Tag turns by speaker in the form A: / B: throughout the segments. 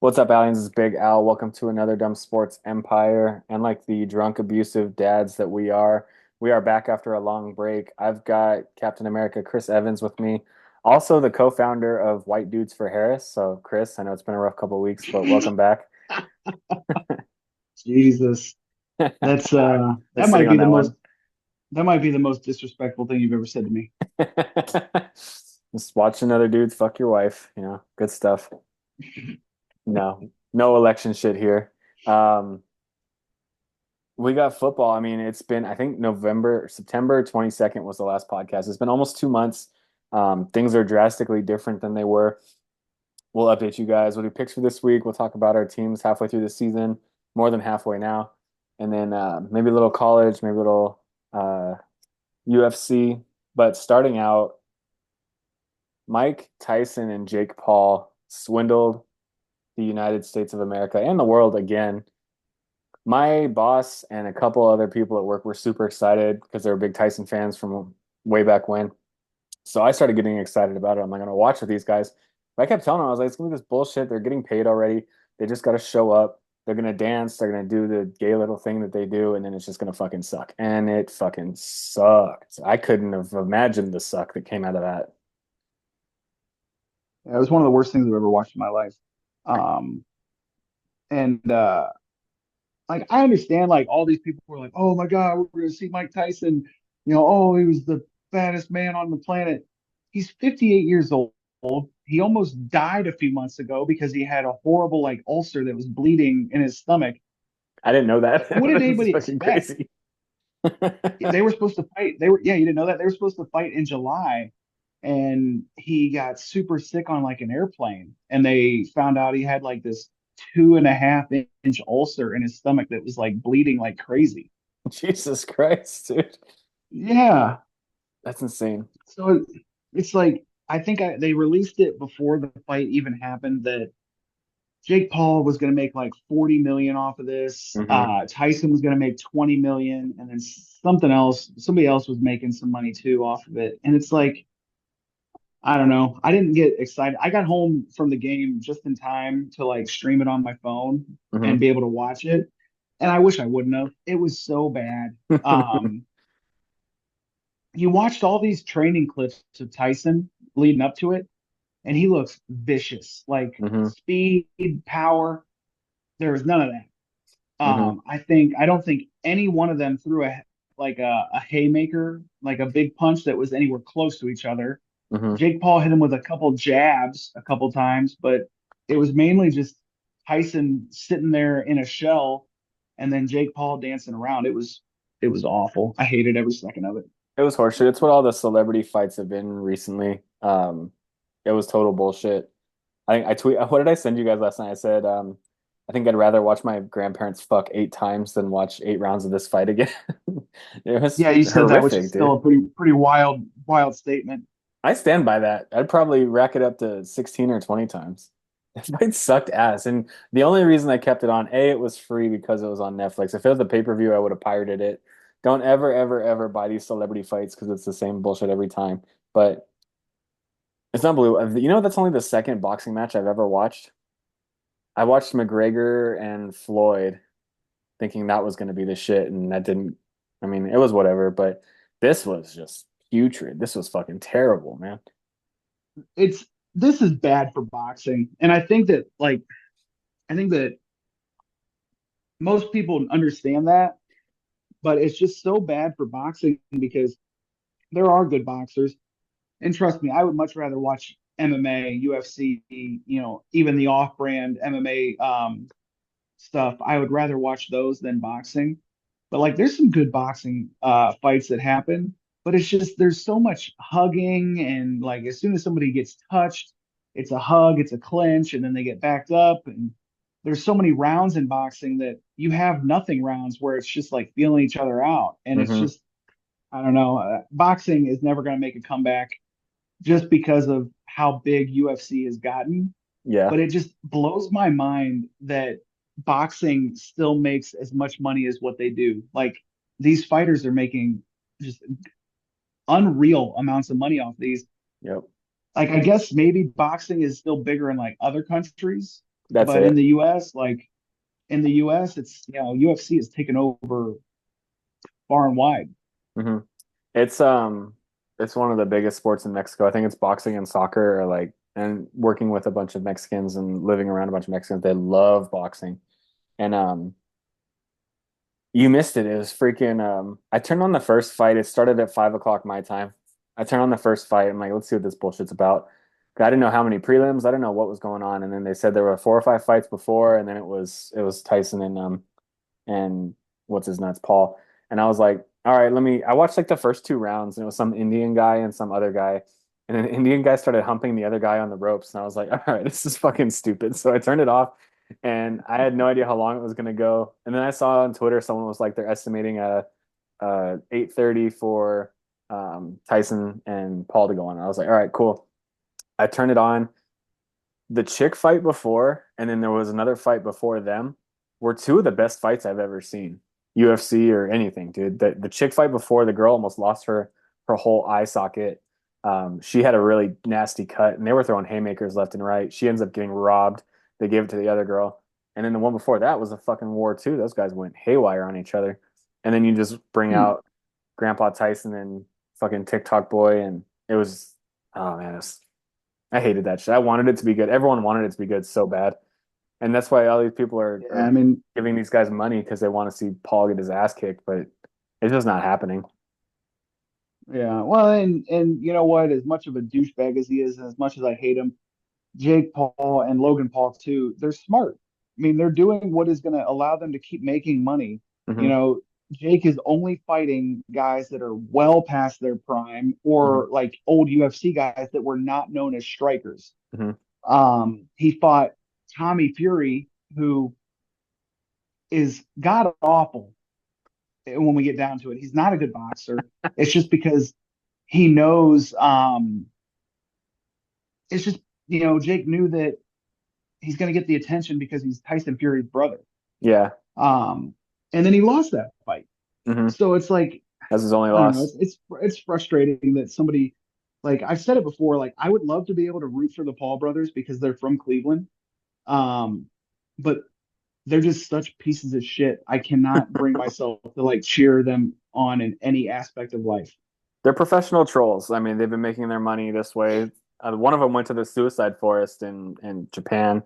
A: What's up, aliens? It's Big Al. Welcome to another Dumb Sports Empire. And like the drunk, abusive dads that we are back after a long break. I've got Captain America Chris Evans with me, also the co-founder of White Dudes for Harris. So, Chris, I know it's been a rough couple of weeks, but welcome back.
B: Jesus. That's
A: Just sitting on that one.
B: that might be the most disrespectful thing you've ever said to me.
A: Just watch another dudes fuck your wife. Good stuff. No, no election shit here. Um, We got football. I mean, it's been, I think September 22nd was the last podcast. It's been almost 2 months. Things are drastically different than they were. We'll update you guys. We'll do picks for this week. We'll talk about our teams halfway through the season, more than halfway now. And then maybe a little college, maybe a little UFC. But starting out, Mike Tyson and Jake Paul swindled the United States of America and the world again. My boss and a couple other people at work were super excited because they were big Tyson fans from way back when. So I started getting excited about it. I'm like, I'm gonna watch with these guys. But I kept telling them, I was like, it's gonna be this bullshit. They're getting paid already. They just gotta show up. They're gonna dance. They're gonna do the gay little thing that they do, and then it's just gonna fucking suck. And it fucking sucked. I couldn't have imagined the suck that came out of that.
B: Yeah, it was one of the worst things I've ever watched in my life. Um, and like I understand like all these people were like, "Oh my God, we're gonna see Mike Tyson." Oh, he was the fattest man on the planet. He's 58 years old. He almost died a few months ago because he had a horrible like ulcer that was bleeding in his stomach.
A: I didn't know that.
B: What did
A: This is
B: anybody
A: fucking
B: expect?
A: crazy.
B: They were supposed to fight. Yeah, you didn't know that? They were supposed to fight in July, and he got super sick on like an airplane, and they found out he had like this 2.5 inch ulcer in his stomach that was like bleeding like crazy.
A: Jesus Christ, dude.
B: Yeah.
A: That's insane.
B: So it's like they released it before the fight even happened that Jake Paul was going to make like 40 million off of this.
A: Hmm.
B: Tyson was going to make 20 million, and then somebody else was making some money too off of it. And it's like, I don't know. I didn't get excited. I got home from the game just in time to like stream it on my phone and
A: Hmm.
B: be able to watch it. And I wish I wouldn't have. It was so bad. You watched all these training clips of Tyson leading up to it, and he looks vicious, like
A: Hmm.
B: speed, power. There was none of that.
A: Hmm.
B: I don't think any one of them threw a haymaker, like a big punch that was anywhere close to each other.
A: Hmm.
B: Jake Paul hit him with a couple jabs a couple times, but it was mainly just Tyson sitting there in a shell and then Jake Paul dancing around. It was awful. I hated every second of it.
A: It was horseshit. It's what all the celebrity fights have been recently. It was total bullshit. I tweet. What did I send you guys last night? I said, I think I'd rather watch my grandparents fuck 8 times than watch 8 rounds of this fight again. It was
B: Yeah, you said that, which is
A: horrific,
B: still
A: dude.
B: a pretty wild statement.
A: I stand by that. I'd probably rack it up to 16 or 20 times. That fight sucked ass. And the only reason I kept it on, A, it was free because it was on Netflix. If it was a pay-per-view, I would have pirated it. Don't ever, ever, ever buy these celebrity fights because it's the same bullshit every time. But it's unbelievable. That's only the second boxing match I've ever watched. I watched McGregor and Floyd thinking that was going to be the shit, and that didn't. I mean, it was whatever, but this was just putrid. This was fucking terrible, man.
B: It's this is bad for boxing, and I think that most people understand that, but it's just so bad for boxing because there are good boxers. And trust me, I would much rather watch MMA, UFC, even the off-brand MMA stuff. I would rather watch those than boxing. But like, there's some good boxing fights that happen, but it's just there's so much hugging and like as soon as somebody gets touched, it's a hug, it's a clinch, and then they get backed up. And there's so many rounds in boxing that you have nothing rounds where it's just like feeling each other out, and it's
A: Hmm.
B: just I don't know. Boxing is never going to make a comeback just because of how big UFC has gotten.
A: Yeah.
B: But it just blows my mind that boxing still makes as much money as what they do. Like these fighters are making just unreal amounts of money off these.
A: Yep.
B: Like I guess maybe boxing is still bigger in like other countries,
A: That's
B: But in
A: it.
B: the US, like in the US, it's UFC is taken over far and wide.
A: Hmm. It's it's one of the biggest sports in Mexico. I think it's boxing and soccer are like and working with a bunch of Mexicans and living around a bunch of Mexicans. They love boxing. And you missed it. It was freaking I turned on the first fight. It started at 5 o'clock my time. I turned on the first fight. I'm like, let's see what this bullshit's about. I didn't know how many prelims. I didn't know what was going on. And then they said there were 4 or 5 fights before, and then it was Tyson and what's his nuts, Paul. And I was like, all right, let me. I watched like the first 2 rounds, and it was some Indian guy and some other guy. And then the Indian guy started humping the other guy on the ropes. And I was like, all right, this is fucking stupid. So I turned it off and I had no idea how long it was going to go. And then I saw on Twitter someone was like, they're estimating a 8:30 for Tyson and Paul to go on. And I was like, all right, cool. I turned it on. The chick fight before, and then there was another fight before them, were two of the best fights I've ever seen, UFC or anything, dude. The chick fight before, the girl almost lost her whole eye socket. She had a really nasty cut, and they were throwing haymakers left and right. She ends up getting robbed. They gave it to the other girl, and then the one before that was a fucking war too. Those guys went haywire on each other, and then you just bring
B: Hmm.
A: out Grandpa Tyson and fucking TikTok boy, and it was oh man, I hated that shit. I wanted it to be good. Everyone wanted it to be good so bad. And that's why all these people
B: Yeah,
A: are
B: I mean,
A: giving these guys money because they want to see Paul get his ass kicked, but it's just not happening.
B: yeah. Well, and you know what? As much of a douchebag as he is, and as much as I hate him, Jake Paul and Logan Paul too, they're smart. I mean, they're doing what is going to allow them to keep making money. You
A: Hmm.
B: know, Jake is only fighting guys that are well past their prime
A: Hmm.
B: or like old UFC guys that were not known as strikers.
A: Hmm.
B: He fought Tommy Fury, who is god awful when we get down to it. He's not a good boxer. It's just because he knows it's just Jake knew that he's going to get the attention because he's Tyson Fury's brother.
A: Yeah.
B: Um, and then he lost that fight.
A: Hmm.
B: So it's like
A: That's his only
B: I don't know.
A: loss.
B: It's frustrating that somebody like I've said it before. Like I would love to be able to root for the Paul brothers because they're from Cleveland. Um, but they're just such pieces of shit. I cannot bring myself to like cheer them on in any aspect of life.
A: They're professional trolls. I mean, they've been making their money this way. One of them went to the suicide forest in Japan.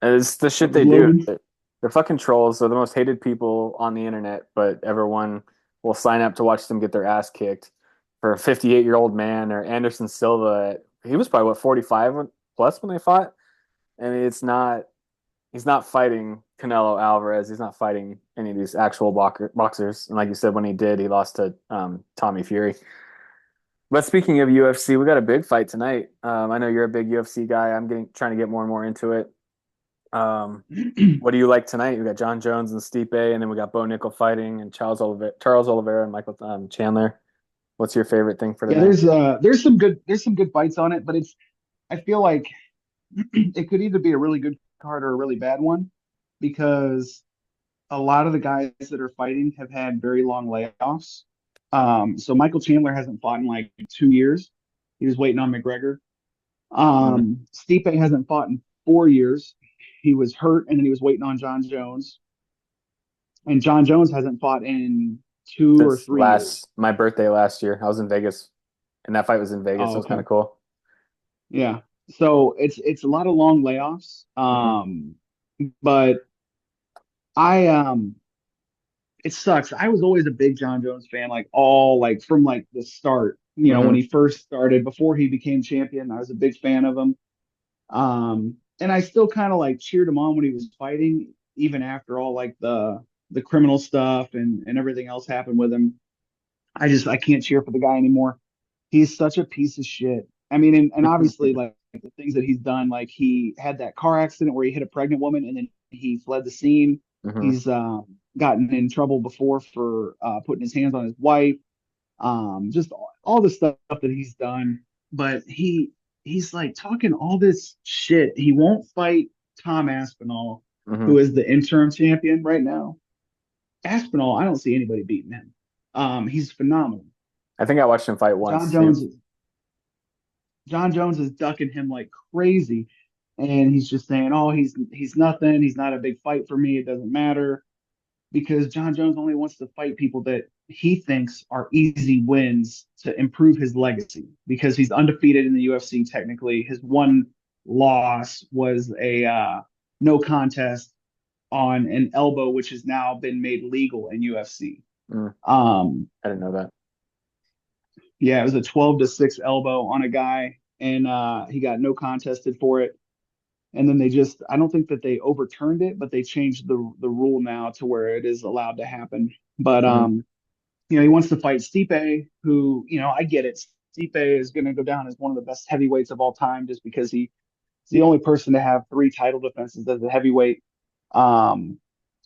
A: It's the
B: That
A: shit
B: was
A: they do.
B: Logan.
A: They're fucking trolls. They're the most hated people on the internet, but everyone will sign up to watch them get their ass kicked for a 58-year-old man or Anderson Silva. He was probably what 45 plus when they fought. I mean, he's not fighting Canelo Alvarez. He's not fighting any of these actual boxers. And like you said, when he did, he lost to Tommy Fury. But speaking of UFC, we got a big fight tonight. I know you're a big UFC guy. I'm getting trying to get more and more into it. Um, what do you like tonight? We got John Jones and Stipe, and then we got Bo Nickel fighting, and Charles Oliveira and Michael Chandler. What's your favorite thing for
B: Yeah,
A: tonight?
B: there's some good fights on it, but it's I feel like it could either be a really good card or a really bad one because a lot of the guys that are fighting have had very long layoffs. So Michael Chandler hasn't fought in like 2 years. He was waiting on McGregor.
A: Hmm.
B: Stipe hasn't fought in 4 years. He was hurt and then he was waiting on John Jones. And John Jones hasn't fought in 2 or
A: Since
B: 3 years.
A: my birthday last year, I was in Vegas, and that fight was in Vegas.
B: Oh,
A: It was kind
B: okay.
A: of cool.
B: Yeah. So it's a lot of long layoffs.
A: Hmm.
B: But I it sucks. I was always a big John Jones fan, like all like from like the start. When
A: Hmm.
B: he first started, before he became champion, I was a big fan of him. And I still kind of like cheered him on when he was fighting, even after all like the criminal stuff and everything else happened with him. I can't cheer for the guy anymore. He's such a piece of shit. I mean, and obviously like the things that he's done, like he had that car accident where he hit a pregnant woman and then he fled the scene.
A: Hmm.
B: He's gotten in trouble before for putting his hands on his wife. Just all the stuff that he's done. But he's like talking all this shit. He won't fight Tom Aspinall,
A: Hmm.
B: who is the interim champion right now. Aspinall, I don't see anybody beating him. He's phenomenal.
A: I think I watched him fight
B: John
A: once.
B: Jones John Jones is ducking him like crazy. and he's just saying, "Oh, he's nothing. He's not a big fight for me. It doesn't matter." Because John Jones only wants to fight people that he thinks are easy wins to improve his legacy because he's undefeated in the UFC technically. His one loss was a no contest on an elbow, which has now been made legal in UFC.
A: Mm,
B: Um,
A: I didn't know that.
B: yeah, it was a 12-6 elbow on a guy, and he got no contested for it. And then I don't think that they overturned it, but they changed the rule now to where it is allowed to happen. But
A: Hmm.
B: he wants to fight Stipe, who, I get it. Stipe is going to go down as one of the best heavyweights of all time just because he's the only person to have three title defenses as a heavyweight. Um,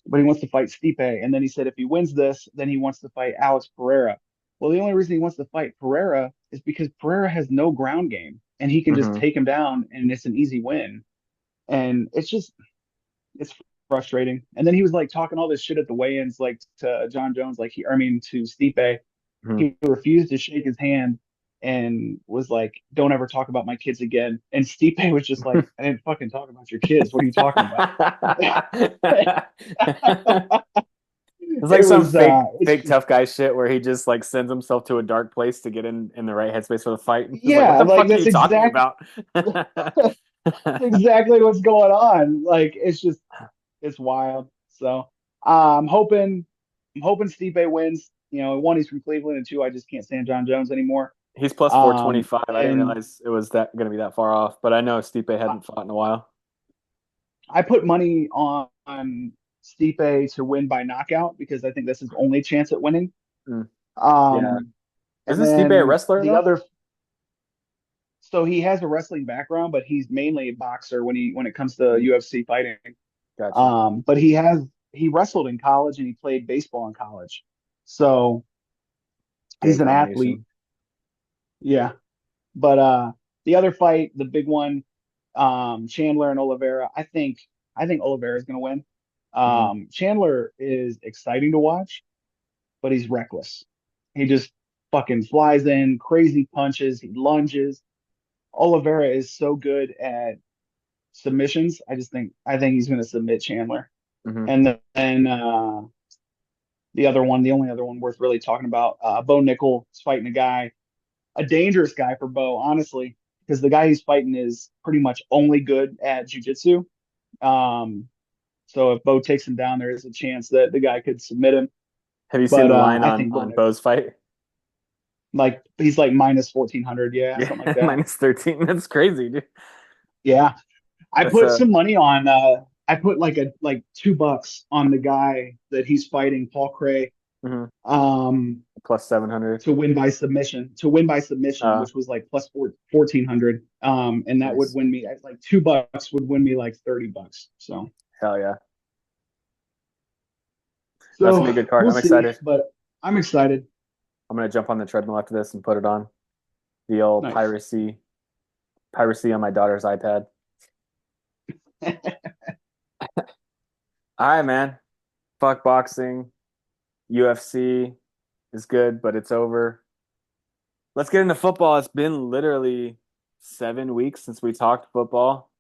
B: but he wants to fight Stipe. And then he said if he wins this, then he wants to fight Alex Pereira. Well, the only reason he wants to fight Pereira is because Pereira has no ground game and he can just
A: Hmm.
B: take him down and it's an easy win. And it's frustrating. And then he was like talking all this shit at the weigh-ins, like to John Jones, to Stipe.
A: Hmm.
B: He refused to shake his hand and was like, "Don't ever talk about my kids again." And Stipe was just like, "I didn't fucking talk about your kids. What are you talking about?"
A: It's like
B: It
A: some
B: was it's
A: fake
B: just
A: tough guy shit where he just like sends himself to a dark place to get in the right headspace for the fight. And he's like, "What
B: yeah,
A: the
B: like
A: fuck are you talking about?"
B: that's exactly what's going on. Like it's wild. So I'm hoping I'm hoping Stipe wins. One, he's from Cleveland, and two, I just can't stand John Jones anymore.
A: He's plus 425. I didn't
B: And
A: realize it was that going to be that far off, but I know Stipe
B: I,
A: hadn't fought in a while.
B: I put money on Stipe to win by knockout because I think that's his only chance at winning.
A: Mm, yeah.
B: Um, and
A: Isn't Stipe a
B: then
A: wrestler
B: the
A: though?
B: other, so he has a wrestling background, but he's mainly a boxer when it comes to
A: Mm,
B: UFC fighting.
A: gotcha.
B: But he wrestled in college and he played baseball in college, so
A: Great
B: he's an athlete.
A: combination.
B: Yeah, but the other fight, the big one, Chandler and Oliveira. I think Oliveira is going to win.
A: Hmm.
B: Chandler is exciting to watch, but he's reckless. He just fucking flies in, crazy punches, he lunges. Oliveira is so good at submissions. I think he's going to submit Chandler.
A: Hmm.
B: And then the only other one worth really talking about, Bo Nickel is fighting a dangerous guy for Bo, honestly, because the guy he's fighting is pretty much only good at jujitsu. Um, so if Bo takes him down, there is a chance that the guy could submit him.
A: Have you seen
B: But
A: the line
B: I think Bo
A: on
B: Nickel,
A: Bo's fight?
B: like he's like minus 1400, yeah,
A: Yeah,
B: something like that.
A: minus 13. That's crazy, dude.
B: Yeah, I
A: That's
B: put
A: a
B: some money on. I put like $2 on the guy that he's fighting, Paul Cray,
A: mhm,
B: um,
A: plus 700.
B: to win by submission. To win by submission,
A: Uh,
B: which was like plus 1400. And that would
A: nice.
B: win me like $2 would win me like $30. So
A: Hell yeah. That's gonna
B: so
A: be a good card.
B: we'll
A: I'm
B: see,
A: excited.
B: but I'm excited.
A: I'm gonna jump on the treadmill after this and put it on the old
B: Nice.
A: piracy on my daughter's iPad. All right, man. Fuck boxing. UFC is good, but it's over. Let's get into football. It's been literally 7 weeks since we talked football.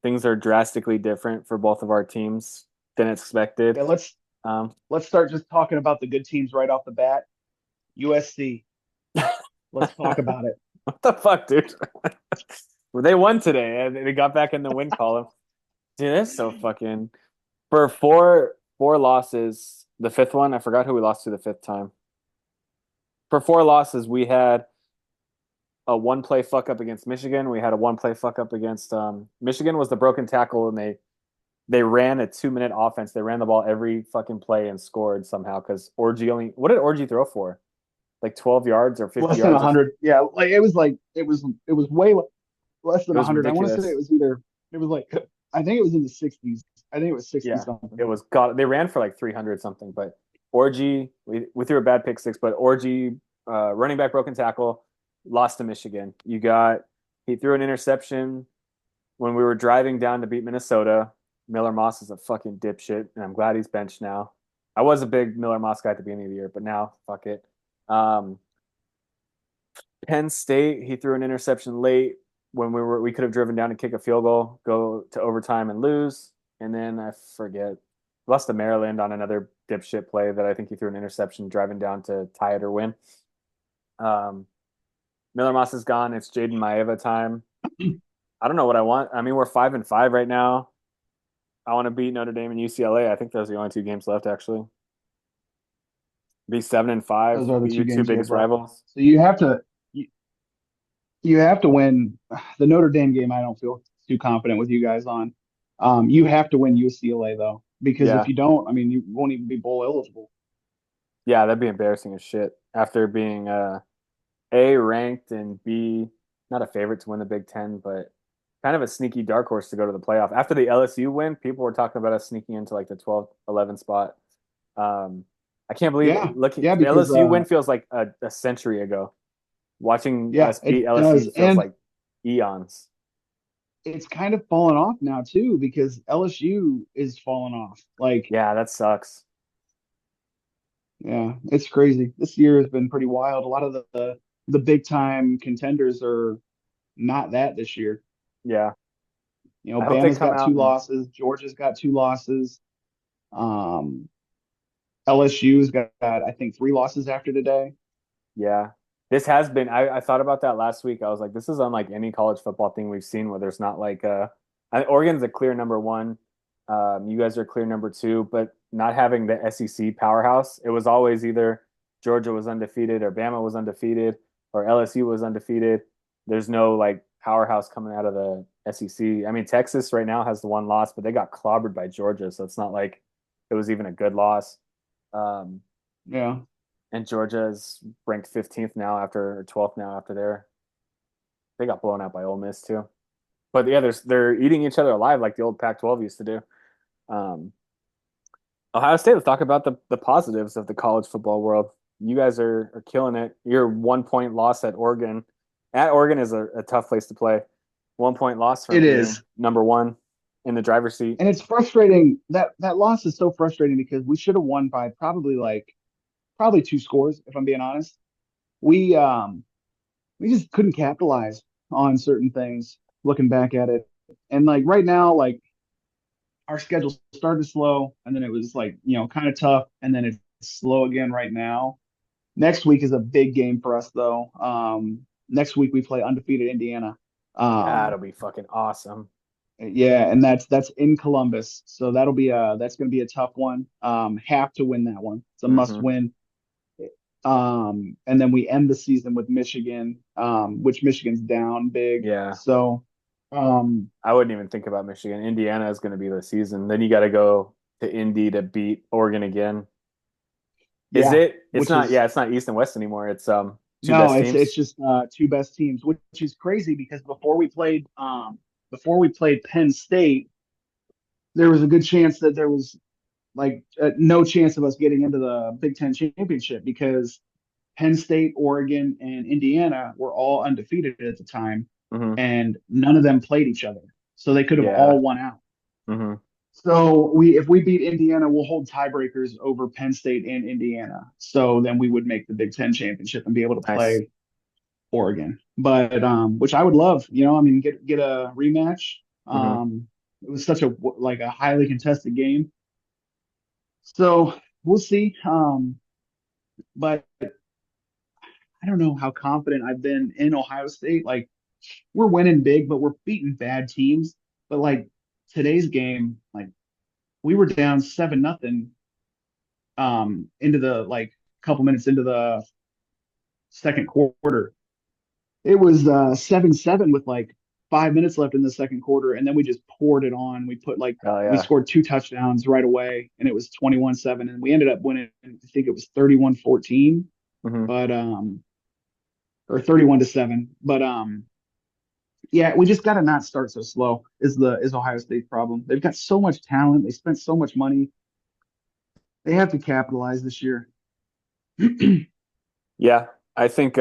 A: Things are drastically different for both of our teams than expected.
B: Yeah,
A: Um,
B: let's start just talking about the good teams right off the bat. USC. Let's talk about it.
A: what the fuck, dude? Well, they won today and they got back in the win column. Dude, that's so fucking for four losses. The fifth one, I forgot who we lost to the fifth time. For four losses, we had a one play fuck up against Michigan. We had a one play fuck up against Michigan was the broken tackle and they ran a 2 minute offense. They ran the ball every fucking play and scored somehow because Orgy only what did Orgy throw for? Like 12 yards or 50
B: Less than
A: yards or
B: 100. Yeah, it was way less than
A: it was
B: 100. I want to say
A: ridiculous.
B: it was like I think it was in the 60s. I think it was 60
A: Yeah,
B: something.
A: it was God. They ran for like 300 something, but Orgy, we threw a bad pick six, but Orgy, running back broken tackle, lost to Michigan. He threw an interception when we were driving down to beat Minnesota. Miller Moss is a fucking dipshit, and I'm glad he's benched now. I was a big Miller Moss guy at the beginning of the year, but now fuck it. Um, Penn State, he threw an interception late. when we could have driven down to kick a field goal, go to overtime and lose. And then I forget, lost to Maryland on another dipshit play that I think he threw an interception driving down to tie it or win. Um, Miller Moss is gone. It's Jaden Maeva time. I don't know what I want. I mean, we're 5-5 right now. I want to beat Notre Dame and UCLA. I think those are the only two games left, actually. Be 7-5,
B: Those are the
A: beat
B: two
A: your two
B: games you have
A: biggest
B: left.
A: rivals.
B: So you have to win the Notre Dame game. I don't feel too confident with you guys on. You have to win UCLA though, because if
A: Yeah.
B: you don't, I mean, you won't even be bowl eligible.
A: Yeah, that'd be embarrassing as shit after being A ranked and B not a favorite to win the Big Ten, but kind of a sneaky dark horse to go to the playoff. After the LSU win, people were talking about us sneaking into like the 12, 11 spot. Um, I can't believe
B: Yeah,
A: it. Looking
B: yeah,
A: the
B: because
A: LSU win feels like a century ago. Watching
B: yeah,
A: us beat
B: it does,
A: LSU feels
B: and
A: like eons.
B: it's kind of fallen off now too because LSU is falling off. Like,
A: Yeah, that sucks.
B: yeah, it's crazy. This year has been pretty wild. A lot of the big time contenders are not that this year.
A: Yeah.
B: You know,
A: I hope they
B: Bama's
A: come
B: got
A: out
B: two
A: and
B: losses, Georgia's got two losses. Um, LSU's got I think three losses after today.
A: yeah. This has been I thought about that last week. I was like, this is unlike any college football thing we've seen where there's not like Oregon's a clear number one. You guys are clear number two, but not having the SEC powerhouse, it was always either Georgia was undefeated or Bama was undefeated or LSU was undefeated. There's no like powerhouse coming out of the SEC. I mean, Texas right now has the one loss, but they got clobbered by Georgia, so it's not like it was even a good loss. Um,
B: Yeah.
A: and Georgia is ranked 15th now after or 12th now after they got blown out by Ole Miss too. But yeah, they're eating each other alive like the old Pac-12 used to do. Um, Ohio State. Let's talk about the positives of the college football world. You guys are killing it. Your 1 point loss at Oregon. At Oregon is a tough place to play. 1 point loss
B: It
A: from being
B: is.
A: number one in the driver's seat.
B: And it's frustrating that loss is so frustrating because we should have won by probably two scores, if I'm being honest. We um we just couldn't capitalize on certain things looking back at it. And like right now, like our schedule started slow and then it was like, kind of tough and then it's slow again right now. Next week is a big game for us though. Next week we play undefeated Indiana. Um,
A: That'll be fucking awesome.
B: yeah, and that's in Columbus. So that's gonna be a tough one. Have to win that one. It's a must
A: Hmm.
B: win. And then we end the season with Michigan, which Michigan's down big.
A: Yeah.
B: So, um,
A: I wouldn't even think about Michigan. Indiana is going to be the season. Then you got to go to Indy to beat Oregon again. Is
B: yeah,
A: it? It's
B: which
A: not.
B: is
A: Yeah, it's not East and West anymore. It's two
B: no,
A: best
B: it's
A: teams.
B: just two best teams, which is crazy because before we played Penn State, there was a good chance that there was like no chance of us getting into the Big Ten championship because Penn State, Oregon, and Indiana were all undefeated at the time,
A: Hmm.
B: and none of them played each other, so they could have
A: Yeah.
B: all won out.
A: Hmm.
B: So if we beat Indiana, we'll hold tiebreakers over Penn State and Indiana. So then we would make the Big Ten championship and be able to
A: Nice.
B: play Oregon. But which I would love, I mean, get a rematch.
A: Hmm.
B: It was such a highly contested game. So we'll see. But I don't know how confident I've been in Ohio State. Like we're winning big, but we're beating bad teams. But like today's game, like we were down 7-0 into the like couple minutes into the second quarter. It was 7-7 with like 5 minutes left in the second quarter, and then we just poured it on.
A: Oh
B: We
A: yeah.
B: scored two touchdowns right away, and it was 21-7, and we ended up winning. I think it was 31-14,
A: Hmm.
B: but or 31-7. But yeah, we just got to not start so slow. Is Ohio State's problem? They've got so much talent. They spent so much money. They have to capitalize this year.
A: Yeah. I think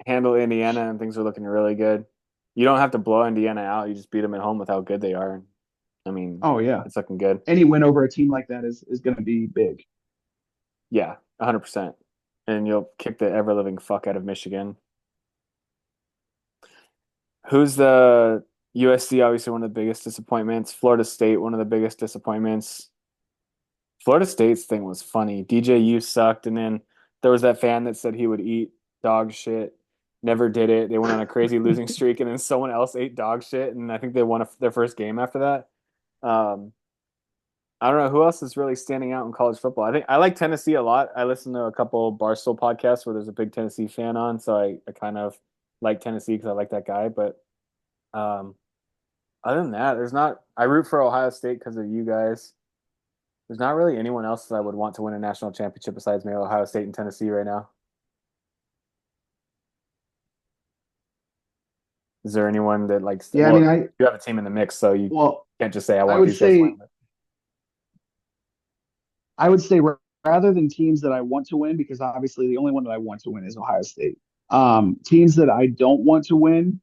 A: handle Indiana and things are looking really good. You don't have to blow Indiana out. You just beat them at home with how good they are. I mean,
B: Oh yeah,
A: it's looking good.
B: any win over a team like that is going to be big.
A: Yeah, 100%. And you'll kick the ever living fuck out of Michigan. Who's the USC? Obviously, one of the biggest disappointments. Florida State, one of the biggest disappointments. Florida State's thing was funny. DJU sucked, and then there was that fan that said he would eat dog shit. Never did it. They went on a crazy losing streak, and then someone else ate dog shit, and I think they won their first game after that. Um, I don't know who else is really standing out in college football. I think I like Tennessee a lot. I listen to a couple Barstool podcasts where there's a big Tennessee fan on, so I kind of like Tennessee because I like that guy. But um, other than that, there's not. I root for Ohio State because of you guys. There's not really anyone else that I would want to win a national championship besides maybe Ohio State and Tennessee right now. Is there anyone that likes?
B: Yeah, I
A: Well,
B: mean, I
A: you have a team in the mix, so you
B: well,
A: can't just say I
B: I
A: want
B: would
A: these guys to win.
B: say I would say rather than teams that I want to win, because obviously the only one that I want to win is Ohio State. Teams that I don't want to win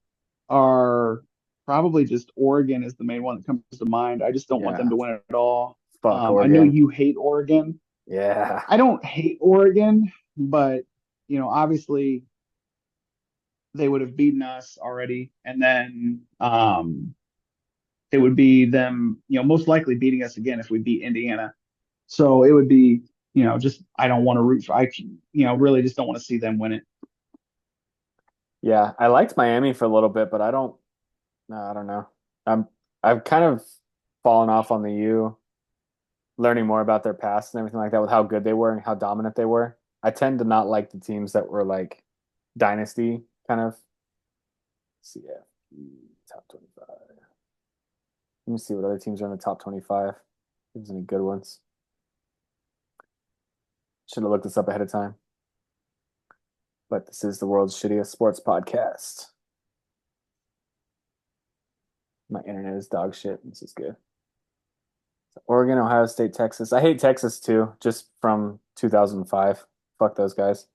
B: are probably just Oregon is the main one that comes to mind. I just don't want them
A: Yeah,
B: to win at all.
A: fuck
B: I know
A: Oregon.
B: you hate Oregon.
A: Yeah,
B: I don't hate Oregon, but obviously they would have beaten us already, and then it would be them, most likely beating us again if we beat Indiana. So it would be, just I don't want to root for. Really just don't want to see them win it.
A: yeah. I liked Miami for a little bit, but I don't. No, I don't know. I'm I've kind of fallen off on the U, learning more about their past and everything like that with how good they were and how dominant they were. I tend to not like the teams that were like dynasty kind of. CF top 25. Let me see what other teams are in the top 25. If there's any good ones. Should have looked this up ahead of time. But this is the world's shittiest sports podcast. My internet is dog shit. This is good. Oregon, Ohio State, Texas. I hate Texas too, just from 2005. Fuck those guys.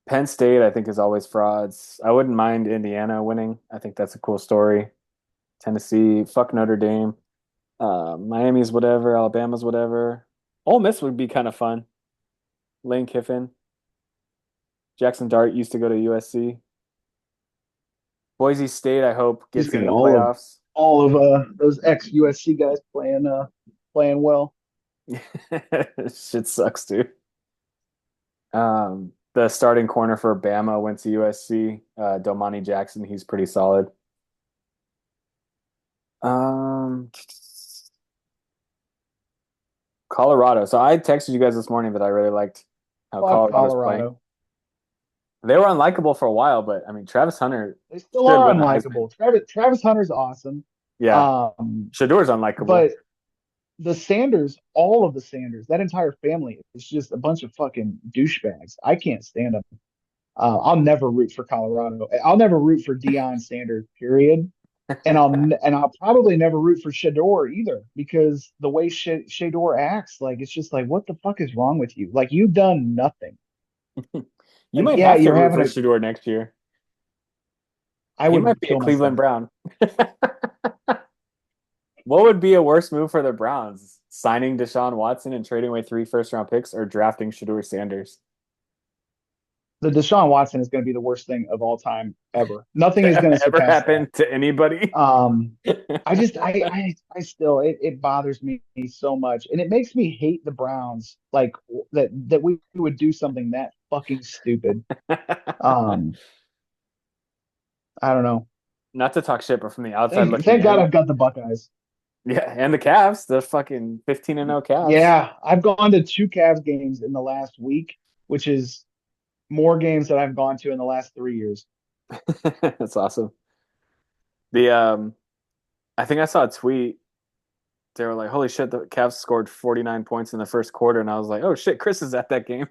A: Penn State, I think, is always frauds. I wouldn't mind Indiana winning. I think that's a cool story. Tennessee, fuck Notre Dame. Miami's whatever. Alabama's whatever. Ole Miss would be kind of fun. Lane Kiffin. Jackson Dart used to go to USC. Boise State, I hope,
B: Just
A: gets in
B: got
A: the
B: all
A: playoffs.
B: of those ex USC guys playing well.
A: Shit sucks, dude. The starting corner for Bama went to USC. Domani Jackson, he's pretty solid. Um, Colorado. So I texted you guys this morning that I really liked how
B: Fuck
A: Colorado's playing.
B: Colorado.
A: They were unlikable for a while, but I mean, Travis Hunter
B: They still
A: should
B: are
A: win the Heisman.
B: unlikable. Travis Hunter's awesome.
A: Yeah,
B: Um,
A: Shador's unlikable.
B: but the Sanders, all of the Sanders, that entire family is just a bunch of fucking douchebags. I can't stand them. I'll never root for Colorado. I'll never root for Deion Sanders, period. And I'll probably never root for Shador either because the way Shador acts, like it's just like, what the fuck is wrong with you? Like you've done nothing.
A: You
B: Like,
A: might
B: yeah,
A: have to
B: you're
A: root
B: having
A: for
B: a.
A: Shador next year.
B: I
A: He might
B: would
A: be a
B: kill
A: Cleveland
B: myself.
A: Brown. What would be a worse move for the Browns? Signing Deshaun Watson and trading away 3 first-round picks or drafting Shador Sanders?
B: The Deshaun Watson is going to be the worst thing of all time ever. Nothing is going to
A: Ever
B: surpass that.
A: happened to anybody?
B: I just, I still, it bothers me so much, and it makes me hate the Browns. Like that we would do something that fucking stupid. Um, I don't know.
A: Not to talk shit, but from the outside looking
B: Thank God
A: in,
B: I've got the Buckeyes.
A: yeah, and the Cavs, the fucking 15-0 Cavs.
B: Yeah, I've gone to two Cavs games in the last week, which is more games that I've gone to in the last 3 years.
A: That's awesome. The I think I saw a tweet. They were like, "Holy shit, the Cavs scored 49 points in the first quarter," and I was like, "Oh shit, Chris is at that game."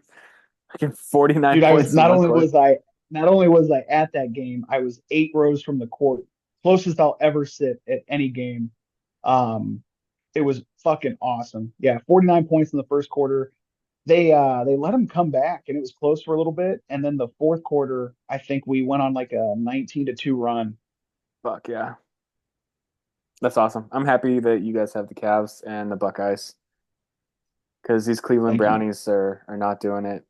A: Like 49
B: Dude, I was
A: points in one quarter.
B: not only was I at that game, I was 8 rows from the court, closest I'll ever sit at any game. Um, it was fucking awesome. Yeah, 49 points in the first quarter. They let them come back and it was close for a little bit. And then the fourth quarter, I think we went on like a 19-2 run.
A: Fuck yeah. That's awesome. I'm happy that you guys have the Cavs and the Buckeyes because these Cleveland
B: Thank you.
A: Brownies are not doing it.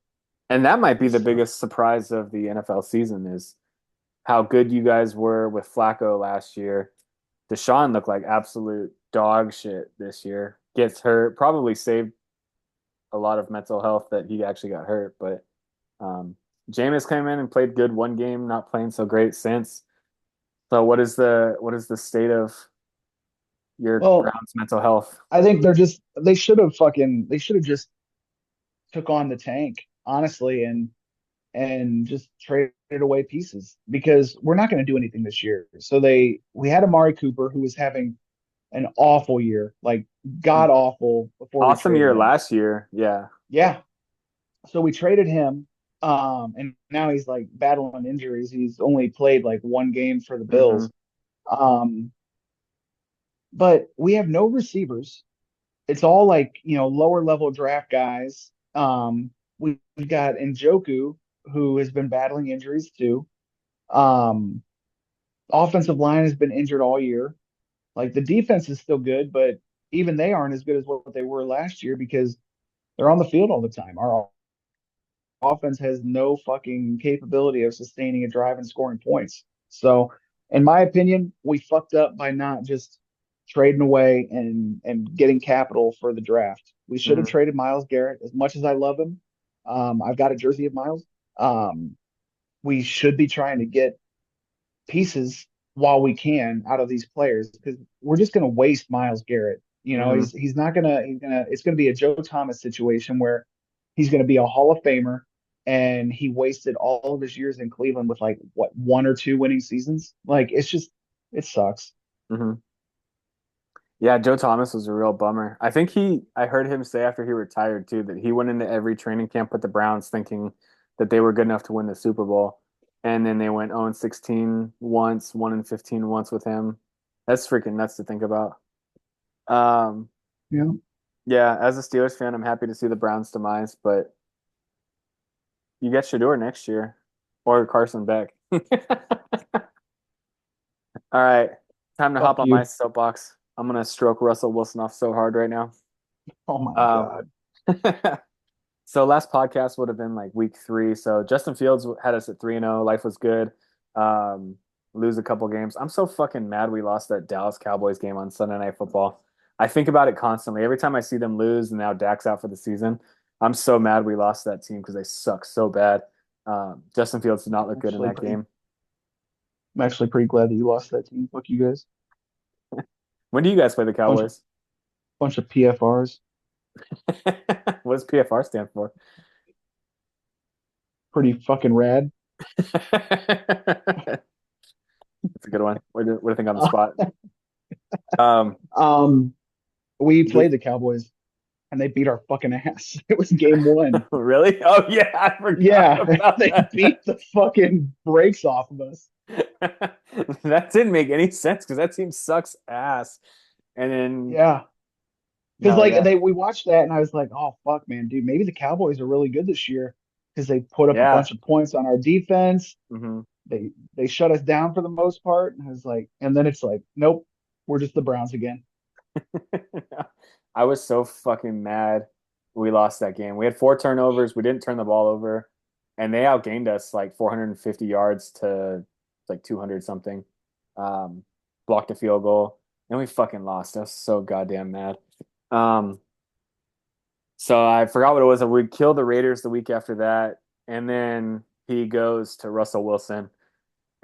A: And that might be the
B: It's
A: biggest surprise of the NFL season is how good you guys were with Flacco last year. Deshaun looked like absolute dog shit this year. Gets hurt, probably saved a lot of mental health that he actually got hurt. But um, Jameis came in and played good one game, not playing so great since. So what is the state of your
B: Well,
A: Browns' mental health?
B: I think they should have just took on the tank, honestly, and just traded away pieces because we're not going to do anything this year. So we had Amari Cooper who was having an awful year, like god awful before we
A: Awesome
B: traded
A: year
B: him.
A: last year. Yeah.
B: Yeah. So we traded him. And now he's like battling injuries. He's only played like one game for the
A: hmm
B: Bills. Um, but we have no receivers. It's all like, lower level draft guys. We've got Njoku, who has been battling injuries too. Um, Offensive line has been injured all year. Like the defense is still good, but even they aren't as good as what they were last year because they're on the field all the time. Our offense has no fucking capability of sustaining a drive and scoring points. So, in my opinion, we fucked up by not just trading away and getting capital for the draft. We should have
A: hmm
B: traded Miles Garrett as much as I love him. I've got a jersey of Miles. Um, we should be trying to get pieces while we can out of these players because we're just going to waste Miles Garrett.
A: hmm
B: He's not gonna it's gonna be a Joe Thomas situation where he's gonna be a Hall of Famer and he wasted all of his years in Cleveland with like what one or two winning seasons. Like it sucks.
A: hmm Yeah, Joe Thomas was a real bummer. I heard him say after he retired too that he went into every training camp with the Browns thinking that they were good enough to win the Super Bowl. And then they went 0-16 once, 1-15 once with him. That's freaking nuts to think about. Um,
B: Yeah.
A: yeah, as a Steelers fan, I'm happy to see the Browns' demise, but you get Shador next year or Carson Beck. All right, time to hop
B: Fuck
A: on my
B: you.
A: soapbox. I'm gonna stroke Russell Wilson off so hard right now.
B: Oh my
A: Um,
B: God.
A: so last podcast would have been like week 3. So Justin Fields had us at 3-0. Life was good. Um, lose a couple games. I'm so fucking mad we lost that Dallas Cowboys game on Sunday Night Football. I think about it constantly. Every time I see them lose and now Dak's out for the season, I'm so mad we lost that team because they suck so bad. Justin Fields did not look good in
B: Actually
A: that
B: pretty
A: game.
B: I'm actually pretty glad that you lost that team. Fuck you guys.
A: When do you guys play the
B: Bunch of
A: Cowboys?
B: bunch of PFRs.
A: What does PFR stand for?
B: Pretty fucking rad.
A: It's a good one. What do you think on the spot? Um,
B: Um, we
A: the,
B: played the Cowboys and they beat our fucking ass. It was game one.
A: really? Oh yeah, I forgot
B: Yeah,
A: about
B: they
A: that.
B: beat the fucking brakes off of us.
A: That didn't make any sense because that team sucks ass. And then
B: Yeah, because
A: no,
B: like
A: yeah,
B: we watched that and I was like, oh fuck, man, dude, maybe the Cowboys are really good this year because they put up a
A: yeah.
B: bunch of points on our defense.
A: hmm
B: They shut us down for the most part. And I was like, and then it's like, nope, we're just the Browns again.
A: I was so fucking mad we lost that game. We had 4 turnovers. We didn't turn the ball over, and they outgained us like 450 yards to like 200 something. Um, Blocked a field goal, and we fucking lost. I was so goddamn mad. Um, so I forgot what it was. We killed the Raiders the week after that, and then he goes to Russell Wilson.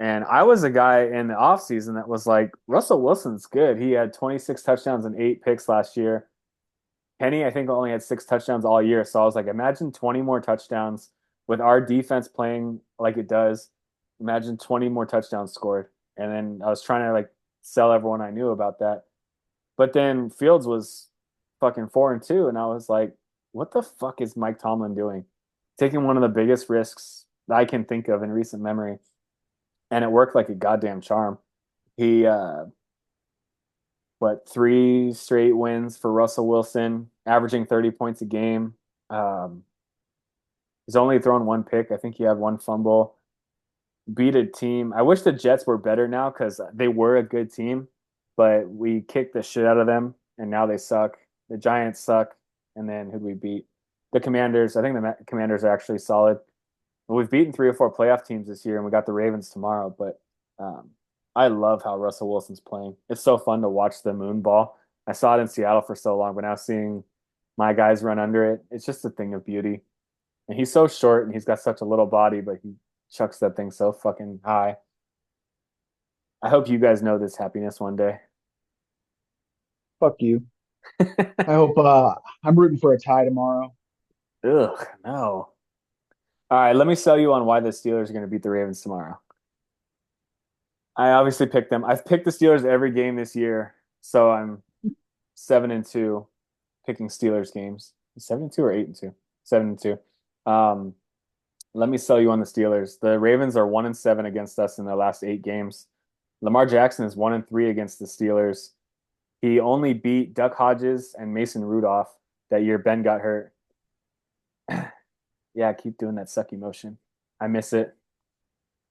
A: And I was a guy in the offseason that was like, Russell Wilson's good. He had 26 touchdowns and 8 picks last year. Penny, I think, only had 6 touchdowns all year. So I was like, imagine 20 more touchdowns with our defense playing like it does. Imagine 20 more touchdowns scored. And then I was trying to like sell everyone I knew about that. But then Fields was fucking 4-2. And I was like, what the fuck is Mike Tomlin doing? Taking one of the biggest risks that I can think of in recent memory. And it worked like a goddamn charm. He, 3 straight wins for Russell Wilson, averaging 30 points a game. Um, he's only thrown 1 pick. I think he had 1 fumble. Beat a team. I wish the Jets were better now because they were a good team, but we kicked the shit out of them, and now they suck. The Giants suck, and then who'd we beat? The Commanders. I think the Commanders are actually solid. We've beaten 3 or 4 playoff teams this year, and we got the Ravens tomorrow. But um, I love how Russell Wilson's playing. It's so fun to watch the moon ball. I saw it in Seattle for so long, but now seeing my guys run under it, it's just a thing of beauty. And he's so short, and he's got such a little body, but he chucks that thing so fucking high. I hope you guys know this happiness one day.
B: Fuck you. I hope I'm rooting for a tie tomorrow.
A: Ugh, no. All right, let me sell you on why the Steelers are going to beat the Ravens tomorrow. I obviously picked them. I've picked the Steelers every game this year, so I'm 7-2 picking Steelers games. 7-2 or 8-2? 7-2. Um, Let me sell you on the Steelers. The Ravens are 1-7 against us in their last 8 games. Lamar Jackson is 1-3 against the Steelers. He only beat Duck Hodges and Mason Rudolph that year Ben got hurt. Yeah, keep doing that sucky motion. I miss it.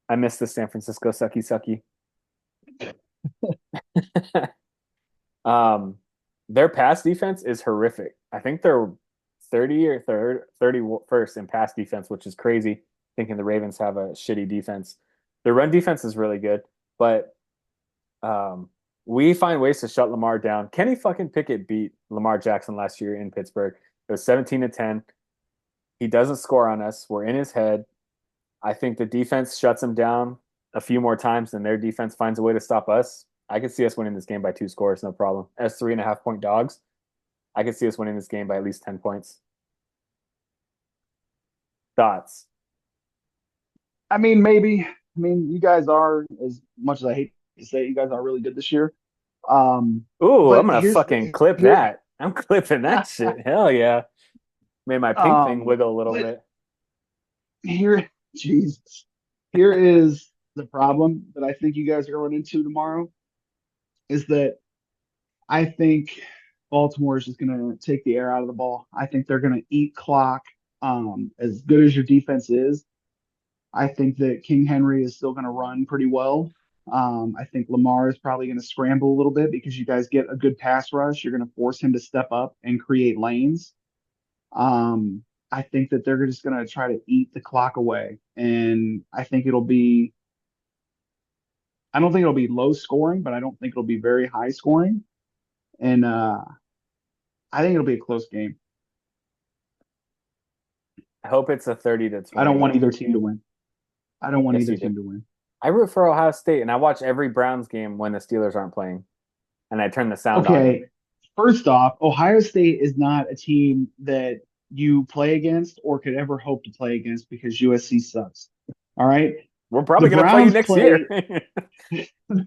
A: I miss the San Francisco sucky sucky. um, their pass defense is horrific. I think they're 30 or 31st in pass defense, which is crazy, thinking the Ravens have a shitty defense. Their run defense is really good, but we find ways to shut Lamar down. Kenny fucking Pickett beat Lamar Jackson last year in Pittsburgh. It was 17-10. He doesn't score on us. We're in his head. I think the defense shuts him down a few more times, and their defense finds a way to stop us. I could see us winning this game by 2 scores, no problem. As 3.5 point dogs, I could see us winning this game by at least 10 points. Thoughts?
B: I mean, maybe. I mean, you guys are, as much as I hate to say it, you guys are really good this year.
A: Ooh, I'm
B: But
A: gonna
B: here's
A: fucking clip
B: here,
A: that. I'm clipping that shit. Hell yeah. Made my pink thing wiggle a little
B: but
A: bit.
B: here, Jesus, here is the problem that I think you guys are going to run into tomorrow is that I think Baltimore is just going to take the air out of the ball. I think they're going to eat clock. As good as your defense is, I think that King Henry is still going to run pretty well. I think Lamar is probably going to scramble a little bit because you guys get a good pass rush. You're going to force him to step up and create lanes. Um, I think that they're just going to try to eat the clock away. And I think I don't think it'll be low scoring, but I don't think it'll be very high scoring. And I think it'll be a close game.
A: I hope it's a 30 to
B: I don't
A: 20.
B: want either team to win. I don't want
A: Yes,
B: either
A: you do.
B: team to win.
A: I root for Ohio State, and I watch every Browns game when the Steelers aren't playing, and I turn the sound on.
B: Okay, first off, Ohio State is not a team that you play against or could ever hope to play against because USC sucks. All right.
A: We're
B: The
A: probably going to play you
B: Browns
A: next year.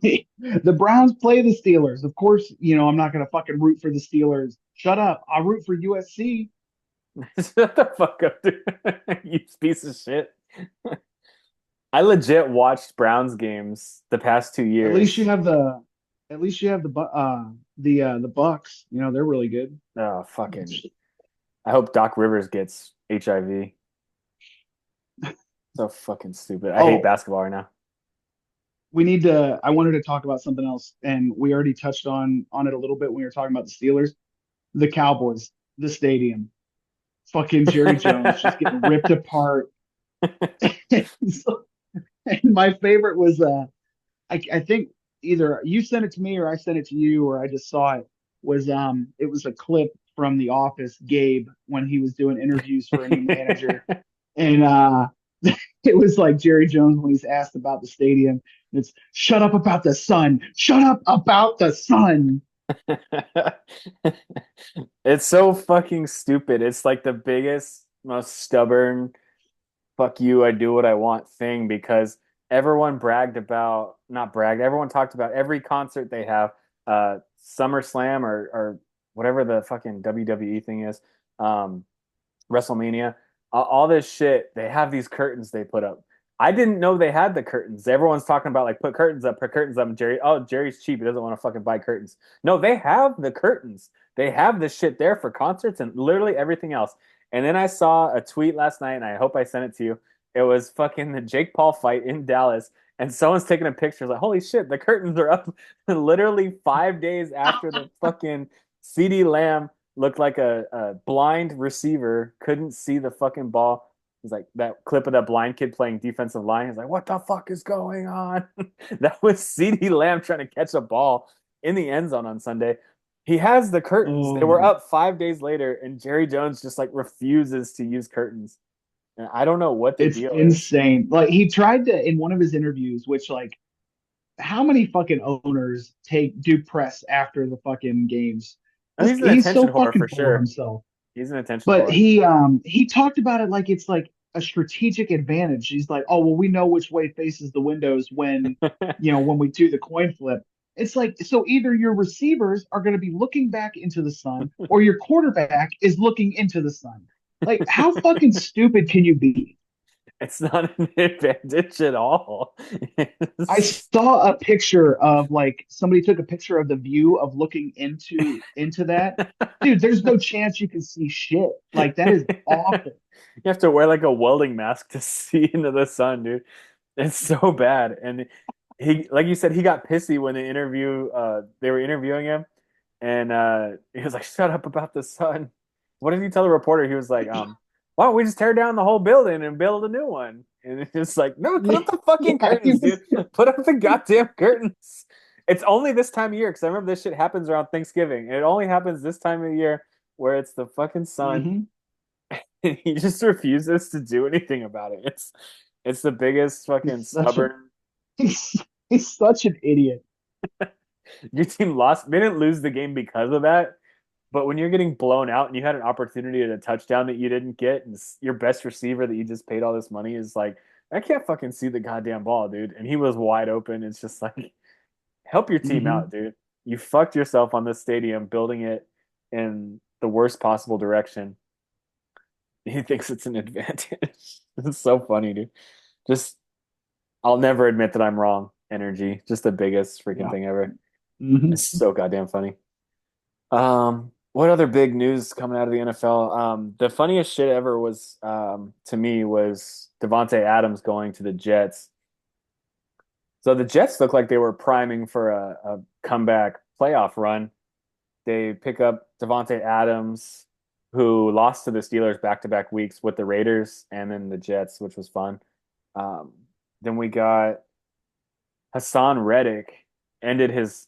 B: play the Browns play the Steelers. Of course, I'm not going to fucking root for the Steelers. Shut up. I'll root for USC.
A: Shut the fuck up, dude. You piece of shit. I legit watched Browns games the past two
B: At least you
A: years.
B: have the Bucks. They're really good.
A: Oh, fucking. I hope Doc Rivers gets HIV. So fucking stupid. I hate
B: Oh,
A: basketball right now.
B: I wanted to talk about something else, and we already touched on it a little bit when we were talking about the Steelers. The Cowboys, the stadium. Fucking Jerry Jones just getting ripped apart. So, and my favorite was I think either you sent it to me or I sent it to you or I just saw it it was a clip from The Office, Gabe, when he was doing interviews for a new manager. And it was like Jerry Jones when he's asked about the stadium. It's shut up about the sun. Shut up about the sun.
A: It's so fucking stupid. It's like the biggest, most stubborn fuck you, I do what I want thing because everyone bragged about, not bragged, everyone talked about every concert they have, SummerSlam or whatever the fucking WWE thing is, um, WrestleMania, all this shit. They have these curtains they put up. I didn't know they had the curtains. Everyone's talking about like put curtains up. And Jerry, oh, Jerry's cheap. He doesn't want to fucking buy curtains. No, they have the curtains. They have this shit there for concerts and literally everything else. And then I saw a tweet last night, and I hope I sent it to you. It was fucking the Jake Paul fight in Dallas, and someone's taking a picture. Like, holy shit, the curtains are up literally 5 days after the fucking CD Lamb looked like a blind receiver, couldn't see the fucking ball. He's like that clip of that blind kid playing defensive line. He's like, "What the fuck is going on?" That was CeeDee Lamb trying to catch a ball in the end zone on Sunday. He has the curtains. They
B: Oh
A: were
B: my,
A: up 5 days later, and Jerry Jones just like refuses to use curtains. And I don't know what the
B: it's
A: deal is.
B: insane. Like he tried to in one of his interviews, which like how many fucking owners take do press after the fucking games?
A: Oh, he's an
B: He's
A: attention
B: so
A: whore for
B: fucking full of
A: sure.
B: himself.
A: He's an attention
B: But
A: whore.
B: he talked about it like it's like a strategic advantage. He's like, oh well, we know which way faces the windows when when we do the coin flip. It's like so either your receivers are going to be looking back into the sun or your quarterback is looking into the sun. Like how fucking stupid can you be?
A: It's not an advantage at all.
B: I
A: It's-
B: saw a picture of like somebody took a picture of the view of looking into that. Dude, there's no chance you can see shit. Like that is
A: You
B: awful.
A: have to wear like a welding mask to see into the sun, dude. It's so bad. And he, like you said, he got pissy when they were interviewing him, and he was like, "Shut up about the sun." What did he tell the reporter? He was like, "Why don't we just tear down the whole building and build a new one?" And it's just like, "No, put
B: Yeah,
A: up the fucking
B: yeah, he
A: curtains, dude.
B: was.
A: Put up the goddamn curtains." It's only this time of year because I remember this shit happens around Thanksgiving. It only happens this time of year where it's the fucking sun,
B: Mhm.
A: and he just refuses to do anything about it. It's the biggest fucking
B: He's such a
A: stubborn.
B: he's he's such an idiot.
A: Your team lost. They didn't lose the game because of that. But when you're getting blown out and you had an opportunity at a touchdown that you didn't get, and your best receiver that you just paid all this money is like, I can't fucking see the goddamn ball, dude. And he was wide open. It's just like, help your team out,
B: Hmm.
A: dude. You fucked yourself on this stadium building it in the worst possible direction. He thinks it's an advantage. It's so funny, dude. Just, I'll never admit that I'm wrong. Energy, just the biggest freaking
B: Yeah.
A: thing ever.
B: Hmm.
A: It's so goddamn funny. What other big news coming out of the NFL? The funniest shit ever was, to me, was Devonte Adams going to the Jets. So the Jets looked like they were priming for a comeback playoff run. They pick up Devonte Adams, who lost to the Steelers back-to-back weeks with the Raiders and then the Jets, which was fun. Um, then we got Hassan Reddick ended his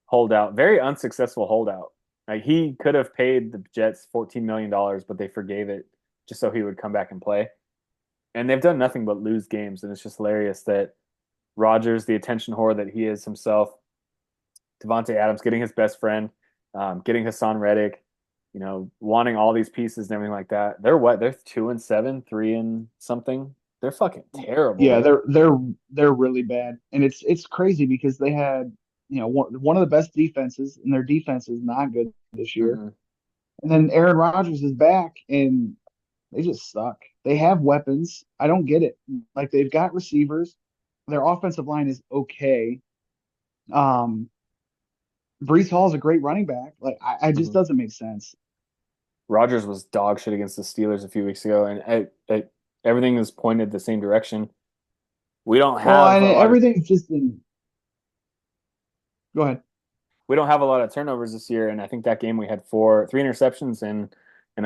A: holdout, very unsuccessful holdout. Like he could have paid the Jets $14 million, but they forgave it just so he would come back and play. And they've done nothing but lose games, and it's just hilarious that Rodgers, the attention whore that he is himself, Devonte Adams getting his best friend, getting Hassan Reddick, wanting all these pieces and everything like that. They're what? They're 2-7, 3 and something. They're fucking terrible,
B: Yeah,
A: dude.
B: they're really bad, and it's crazy because they had one of the best defenses, and their defense is not good this year.
A: Mm-hmm.
B: And then Aaron Rodgers is back, and they just suck. They have weapons. I don't get it. Like they've got receivers. Their offensive line is okay. Um, Brees Hall is a great running back. Like I just
A: Mm-hmm.
B: doesn't make sense.
A: Rodgers was dog shit against the Steelers a few weeks ago, and everything is pointed the same direction. We don't
B: Well,
A: have
B: and
A: a lot of
B: everything's just in. Go ahead.
A: we don't have a lot of turnovers this year, and I think that game we had three interceptions and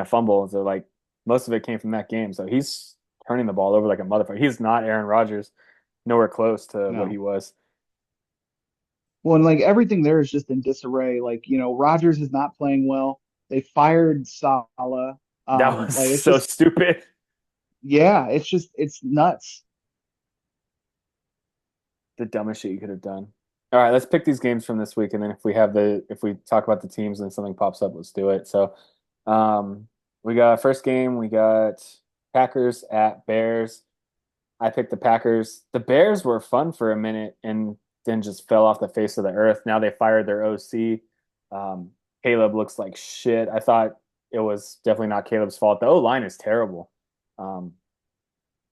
A: a fumble. So like most of it came from that game. So he's turning the ball over like a motherfucker. He's not Aaron Rodgers, nowhere close to what he
B: No.
A: was.
B: Well, and like everything there is just in disarray. Like, Rodgers is not playing well. They fired Salah.
A: That was
B: Like it's
A: so
B: just,
A: stupid.
B: yeah, it's nuts.
A: The dumbest shit you could have done. All right, let's pick these games from this week, and then if we talk about the teams and something pops up, let's do it. So, we got first game. We got Packers at Bears. I picked the Packers. The Bears were fun for a minute and then just fell off the face of the earth. Now they fired their OC. Caleb looks like shit. I thought it was definitely not Caleb's fault. The O line is terrible. Um,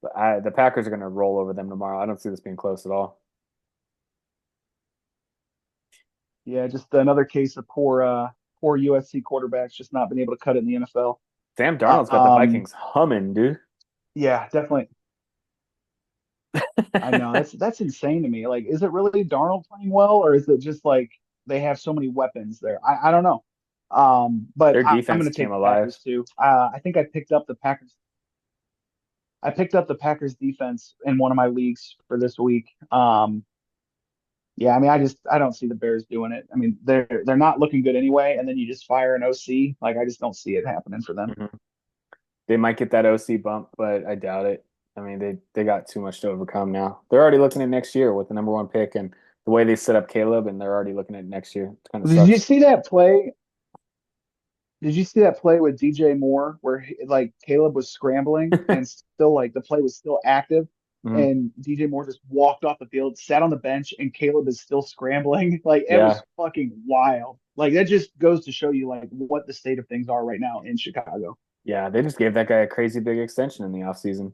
A: but the Packers are going to roll over them tomorrow. I don't see this being close at all.
B: Yeah, just another case of poor USC quarterbacks just not being able to cut it in the NFL.
A: Sam
B: Uh,
A: Darnold's got the
B: um,
A: Vikings humming, dude.
B: yeah, definitely. I know that's insane to me. Like, is it really Darnold playing well, or is it just like they have so many weapons there? I don't know. But
A: Their
B: I'm
A: defense
B: going to
A: came
B: take the
A: alive.
B: Packers too. I think I picked up the Packers. I picked up the Packers defense in one of my leagues for this week. Yeah, I mean, I don't see the Bears doing it. I mean, they're not looking good anyway, and then you just fire an OC. Like, I just don't see it happening for them.
A: Mhm. They might get that OC bump, but I doubt it. I mean, they got too much to overcome now. They're already looking at next year with the number one pick and the way they set up Caleb, and they're already looking at next year. It kind of
B: Did you
A: sucks.
B: see that play? Did you see that play with DJ Moore where like Caleb was scrambling and still like the play was still active
A: Hmm.
B: and DJ Moore just walked off the field, sat on the bench, and Caleb is still scrambling? Like it
A: Yeah,
B: was fucking wild. Like that just goes to show you like what the state of things are right now in Chicago.
A: yeah. They just gave that guy a crazy big extension in the offseason.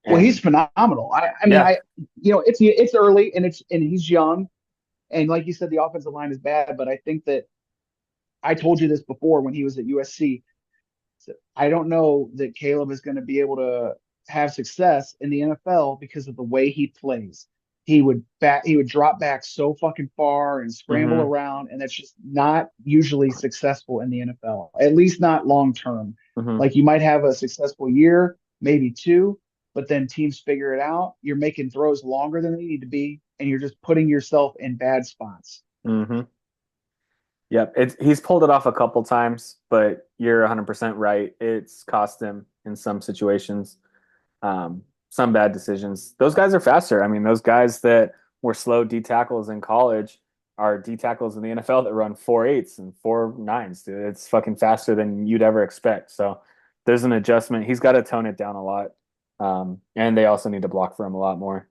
B: Well, he's
A: And
B: phenomenal. I mean,
A: yeah,
B: it's early and he's young and like you said, the offensive line is bad, but I think that I told you this before when he was at USC. So I don't know that Caleb is going to be able to have success in the NFL because of the way he plays. He would drop back so fucking far and scramble
A: hmm
B: around, and that's just not usually successful in the NFL, at least not long term.
A: hmm
B: Like you might have a successful year, maybe two, but then teams figure it out. You're making throws longer than they need to be, and you're just putting yourself in bad spots.
A: hmm Yep, he's pulled it off a couple times, but you're 100% right. It's cost him in some situations, some bad decisions. Those guys are faster. I mean, those guys that were slow D tackles in college are D tackles in the NFL that run 4.8s and 4.9s. Dude, it's fucking faster than you'd ever expect. So there's an adjustment. He's got to tone it down a lot, and they also need to block for him a lot more.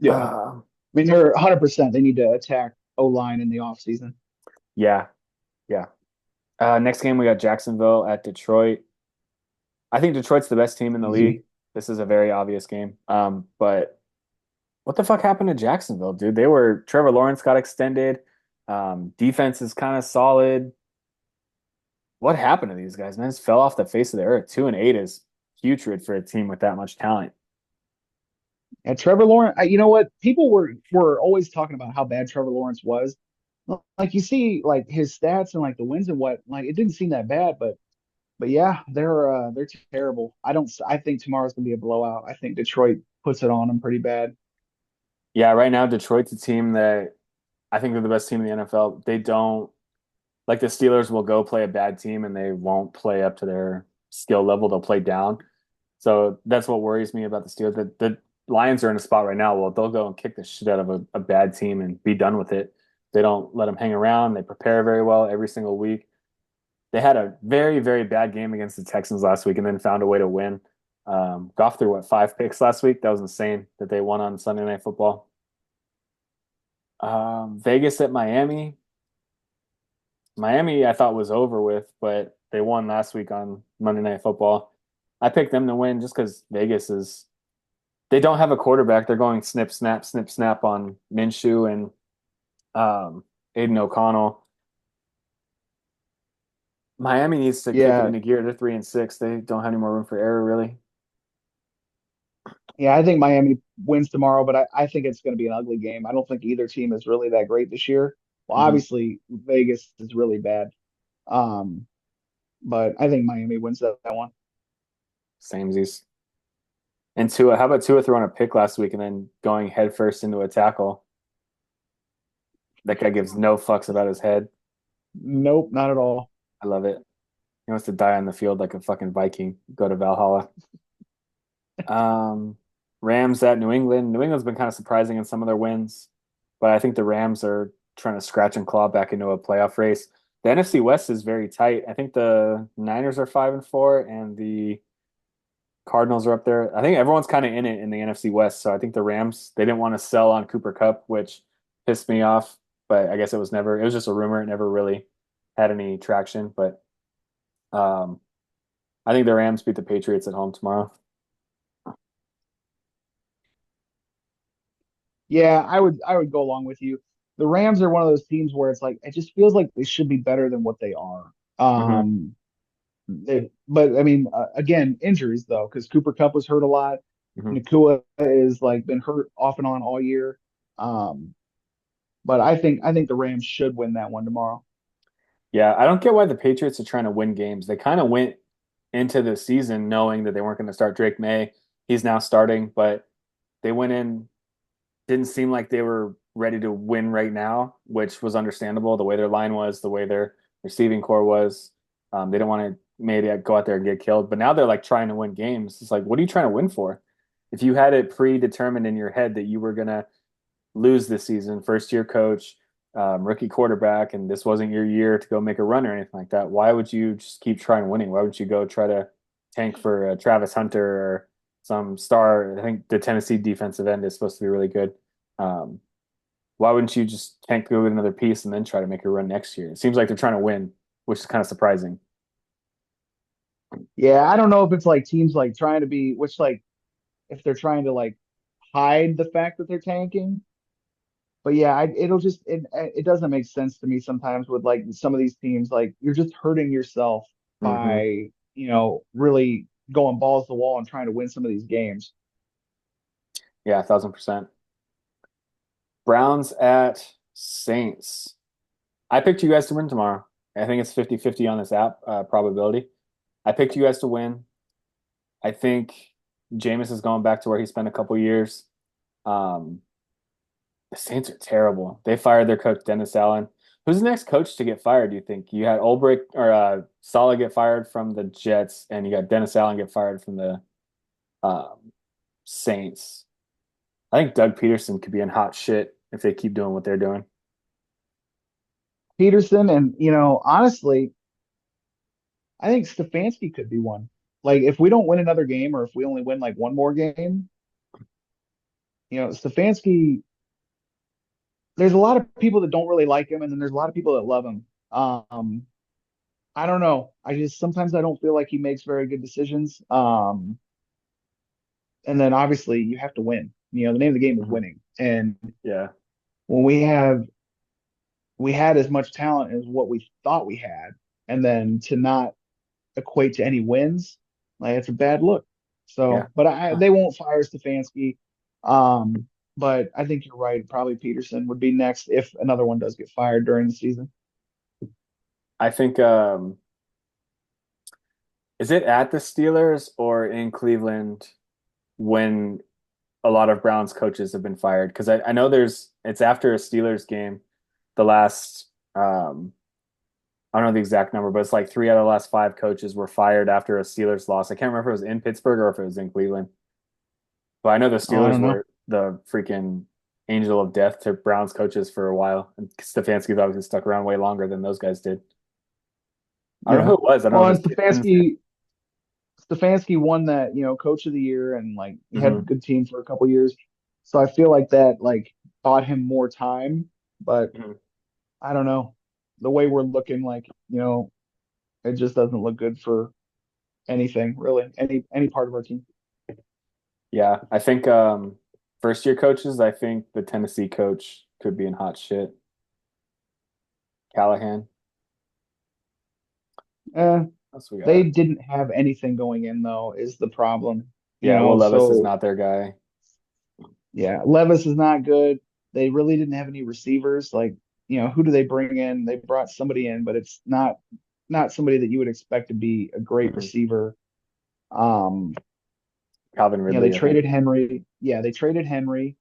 B: Yeah. I
A: Uh,
B: mean, they're 100%. They need to attack O line in the offseason.
A: yeah, yeah. Next game we got Jacksonville at Detroit. I think Detroit's the best team in the
B: Easy.
A: league. This is a very obvious game. But what the fuck happened to Jacksonville, dude? They were Trevor Lawrence got extended. Defense is kind of solid. What happened to these guys, man? Just fell off the face of the earth. 2-8 is putrid for a team with that much talent.
B: And Trevor Lawrence, you know what? People were always talking about how bad Trevor Lawrence was. Like you see, like his stats and like the wins and what, like it didn't seem that bad, but yeah, they're terrible. I don't. I think tomorrow's gonna be a blowout. I think Detroit puts it on them pretty bad.
A: Yeah, right now Detroit's a team that I think they're the best team in the NFL. They don't like the Steelers will go play a bad team and they won't play up to their skill level. They'll play down. So that's what worries me about the Steelers. The Lions are in a spot right now. Well, they'll go and kick the shit out of a bad team and be done with it. They don't let them hang around. They prepare very well every single week. They had a very, very bad game against the Texans last week and then found a way to win. Goff threw what 5 picks last week. That was insane that they won on Sunday Night Football. Vegas at Miami. Miami, I thought was over with, but they won last week on Monday Night Football. I picked them to win just because Vegas is they don't have a quarterback. They're going snip, snap on Minshew and Aiden O'Connell. Miami needs to kick it
B: Yeah,
A: into gear. They're 3-6. They don't have any more room for error, really.
B: yeah. I think Miami wins tomorrow, but I think it's going to be an ugly game. I don't think either team is really that great this year. Well,
A: Hmm.
B: obviously Vegas is really bad. Um, but I think Miami wins that one.
A: Samesies. And Tua, how about Tua throwing a pick last week and then going headfirst into a tackle? That guy gives no fucks about his head.
B: Nope, not at all.
A: I love it. He wants to die on the field like a fucking Viking. Go to Valhalla. Um, Rams at New England. New England's been kind of surprising in some of their wins, but I think the Rams are trying to scratch and claw back into a playoff race. The NFC West is very tight. I think the Niners are 5-4, and the Cardinals are up there. I think everyone's kind of in it in the NFC West. So I think the Rams they didn't want to sell on Cooper Kupp, which pissed me off. But I guess it was just a rumor. It never really had any traction. But um, I think the Rams beat the Patriots at home tomorrow.
B: Yeah, I would go along with you. The Rams are one of those teams where it's like it just feels like they should be better than what they are.
A: Hmm.
B: But I mean, again, injuries though, because Cooper Kupp was hurt a lot.
A: Hmm.
B: Nakua is like been hurt off and on all year. Um, but I think the Rams should win that one tomorrow.
A: Yeah, I don't get why the Patriots are trying to win games. They kind of went. into the season knowing that they weren't going to start Drake May. He's now starting, but they went in, didn't seem like they were ready to win right now, which was understandable. The way their line was, the way their receiving core was, they didn't want to maybe go out there and get killed. But now they're like trying to win games. It's like, what are you trying to win for? If you had it predetermined in your head that you were gonna lose this season, first year coach, rookie quarterback, and this wasn't your year to go make a run or anything like that, why would you just keep trying winning? Why would you go try to tank for Travis Hunter or some star? I think the Tennessee defensive end is supposed to be really good. Um, why wouldn't you just tank go with another piece and then try to make a run next year? It seems like they're trying to win, which is kind of surprising.
B: Yeah, I don't know if it's like teams like trying to be, which like if they're trying to like hide the fact that they're tanking. But yeah, it'll just it doesn't make sense to me sometimes with like some of these teams. Like you're just hurting yourself
A: Hmm.
B: by really going balls to the wall and trying to win some of these games.
A: Yeah, 1,000%. Browns at Saints. I picked you guys to win tomorrow. I think it's 50-50 on this app probability. I picked you guys to win. I think Jameis is going back to where he spent a couple years. Um, the Saints are terrible. They fired their coach, Dennis Allen. Who's the next coach to get fired, do you think? You had Ulbrich or Saleh get fired from the Jets, and you got Dennis Allen get fired from the um, Saints. I think Doug Peterson could be in hot shit if they keep doing what they're doing.
B: Peterson and honestly, I think Stefanski could be one. Like if we don't win another game or if we only win like one more game, Stefanski, there's a lot of people that don't really like him, and then there's a lot of people that love him. I don't know. I just sometimes I don't feel like he makes very good decisions. And then obviously you have to win. The name of the game is
A: Hmm.
B: winning. And
A: Yeah,
B: when we had as much talent as what we thought we had, and then to not equate to any wins, like it's a bad look.
A: yeah.
B: So, but they won't fire Stefanski. Um, but I think you're right. Probably Peterson would be next if another one does get fired during the season.
A: I think is it at the Steelers or in Cleveland when a lot of Browns coaches have been fired? Because I know it's after a Steelers game, the last I don't know the exact number, but it's like three out of the last five coaches were fired after a Steelers loss. I can't remember if it was in Pittsburgh or if it was in Cleveland. But I know the
B: Oh, I
A: Steelers
B: don't know.
A: were the freaking angel of death to Browns coaches for a while. And Stefanski's obviously stuck around way longer than those guys did. I don't know
B: Yeah.
A: who it was. I don't
B: Well,
A: know if
B: and
A: it was Kitchens.
B: Stefanski won that, coach of the year and like he had a
A: Hmm.
B: good team for a couple years. So I feel like that like bought him more time, but
A: Hmm.
B: I don't know. The way we're looking like, it just doesn't look good for anything really, any part of our team.
A: Yeah, I think first year coaches, I think the Tennessee coach could be in hot shit. Callahan.
B: Eh,
A: What else we
B: they
A: got?
B: didn't have anything going in though, is the problem.
A: Yeah, Will Levis is
B: So
A: not their guy.
B: yeah, Levis is not good. They really didn't have any receivers. Like, who do they bring in? They brought somebody in, but it's not somebody that you would expect to be a great
A: Hmm.
B: receiver. Um,
A: Calvin
B: they
A: Ridley, I think.
B: traded Henry. Yeah, they traded Henry,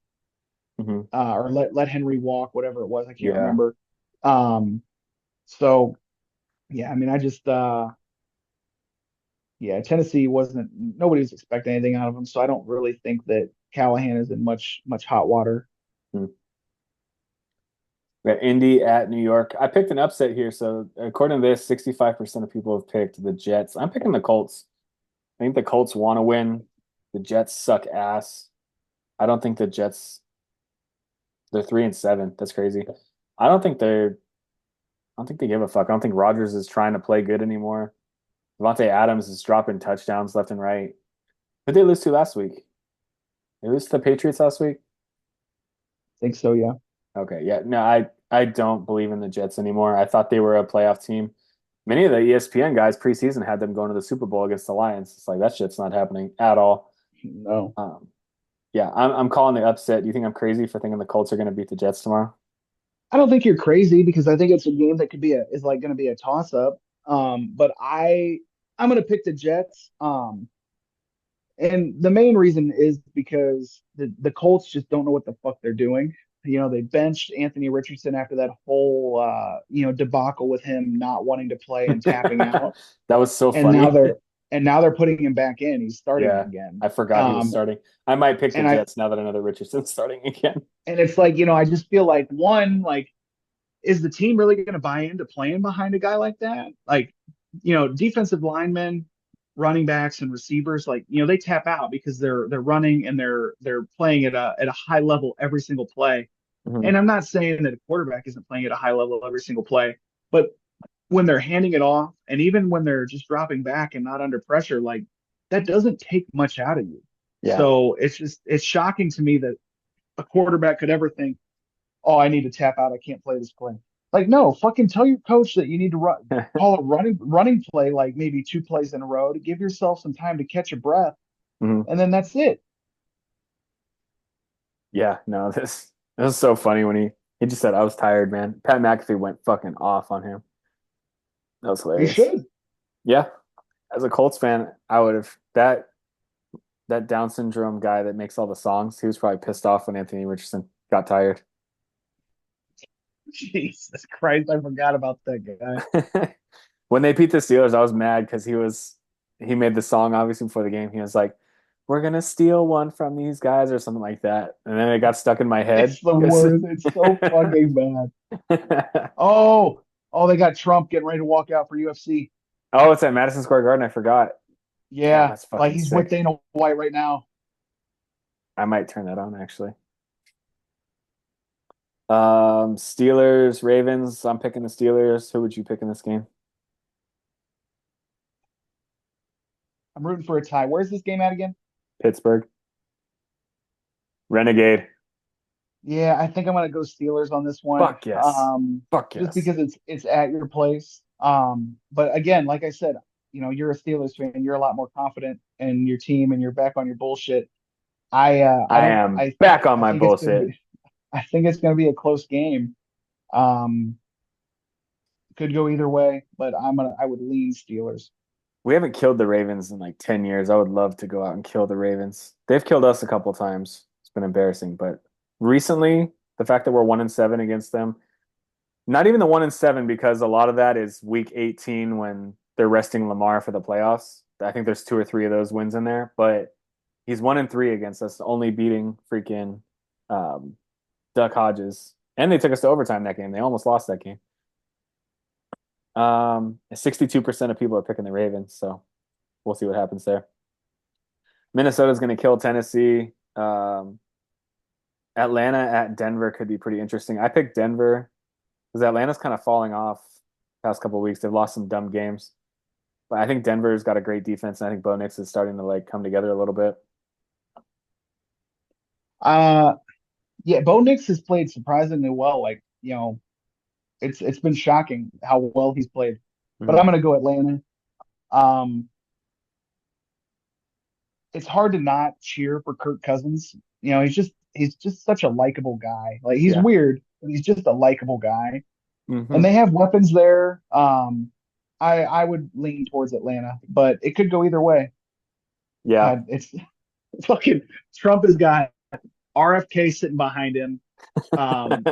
A: Hmm.
B: or let Henry walk, whatever it was. I can't
A: Yeah.
B: remember. Um, so yeah, I mean, yeah, Tennessee wasn't nobody was expecting anything out of them, so I don't really think that Callahan is in much hot water.
A: Hmm. We got Indy at New York. I picked an upset here. So according to this, 65% of people have picked the Jets. I'm picking the Colts. I think the Colts want to win. The Jets suck ass. I don't think the Jets, they're 3-7. That's crazy. I don't think they're, I don't think they give a fuck. I don't think Rodgers is trying to play good anymore. Devontae Adams is dropping touchdowns left and right. Who did they lose to last week? They lose to the Patriots last week?
B: I think so, yeah.
A: Okay, yeah. No, I don't believe in the Jets anymore. I thought they were a playoff team. Many of the ESPN guys preseason had them going to the Super Bowl against the Lions. It's like that shit's not happening at all.
B: No.
A: Um, yeah, I'm calling the upset. Do you think I'm crazy for thinking the Colts are going to beat the Jets tomorrow?
B: I don't think you're crazy because I think it's a game that could be is like going to be a toss up. But I'm gonna pick the Jets. And the main reason is because the Colts just don't know what the fuck they're doing. They benched Anthony Richardson after that whole debacle with him not wanting to play and tapping out.
A: That was so
B: And now
A: funny.
B: they're putting him back in. He's starting
A: Yeah,
B: again.
A: I forgot he was starting. I might pick the
B: And I
A: Jets now that another Richardson's starting again.
B: and it's like, I just feel like one, like, is the team really going to buy into playing behind a guy like that? Like, defensive linemen, running backs, and receivers, like, they tap out because they're running and they're playing at a high level every single play.
A: Mhm.
B: And I'm not saying that a quarterback isn't playing at a high level every single play, but when they're handing it off, and even when they're just dropping back and not under pressure, like that doesn't take much out of you.
A: Yeah.
B: So it's shocking to me that a quarterback could ever think, oh, I need to tap out. I can't play this play. Like, no, fucking tell your coach that you need to call a running play, like maybe two plays in a row to give yourself some time to catch your breath,
A: Mhm.
B: and then that's it.
A: Yeah, no, this was so funny when he just said I was tired, man. Pat McAfee went fucking off on him. That was
B: He
A: hilarious.
B: should.
A: Yeah, as a Colts fan, I would have that Down syndrome guy that makes all the songs. He was probably pissed off when Anthony Richardson got tired.
B: Jesus Christ, I forgot about that guy.
A: When they beat the Steelers, I was mad because he made the song obviously before the game. He was like, "We're gonna steal one from these guys" or something like that, and then it got stuck in my head.
B: It's the worst. It's so fucking bad. Oh, oh, they got Trump getting ready to walk out for UFC.
A: Oh, it's at Madison Square Garden. I forgot. Damn,
B: Yeah,
A: that's
B: like
A: fucking
B: he's with
A: sick.
B: Dana White right now.
A: I might turn that on actually. Steelers, Ravens. I'm picking the Steelers. Who would you pick in this game?
B: I'm rooting for a tie. Where's this game at again?
A: Pittsburgh. Renegade.
B: Yeah, I think I'm gonna go Steelers on this one.
A: Fuck yes. Fuck
B: Just
A: yes.
B: because it's at your place. But again, like I said, you're a Steelers fan. You're a lot more confident in your team, and you're back on your bullshit. I
A: I
B: don't.
A: am back on
B: I
A: my
B: think it's gonna
A: bullshit.
B: be. I think it's gonna be a close game. Um, could go either way, but I would lean Steelers.
A: We haven't killed the Ravens in like 10 years. I would love to go out and kill the Ravens. They've killed us a couple times. It's been embarrassing, but recently, the fact that we're 1-7 against them, not even the 1-7 because a lot of that is week 18 when they're resting Lamar for the playoffs. I think there's two or three of those wins in there, but he's 1-3 against us, only beating freaking um, Duck Hodges. And they took us to overtime that game. They almost lost that game. 62% of people are picking the Ravens, so we'll see what happens there. Minnesota's going to kill Tennessee. Atlanta at Denver could be pretty interesting. I picked Denver because Atlanta's kind of falling off past couple of weeks. They've lost some dumb games, but I think Denver's got a great defense, and I think Bo Nix is starting to like come together a little bit.
B: Uh, yeah, Bo Nix has played surprisingly well. Like, it's been shocking how well he's played. But
A: Mhm.
B: I'm gonna go Atlanta. Um, it's hard to not cheer for Kirk Cousins. He's just such a likable guy. Like he's
A: Yeah.
B: weird, but he's just a likable guy.
A: Hmm.
B: And they have weapons there. I would lean towards Atlanta, but it could go either way.
A: Yeah.
B: It's fucking Trump has got RFK sitting behind him, um,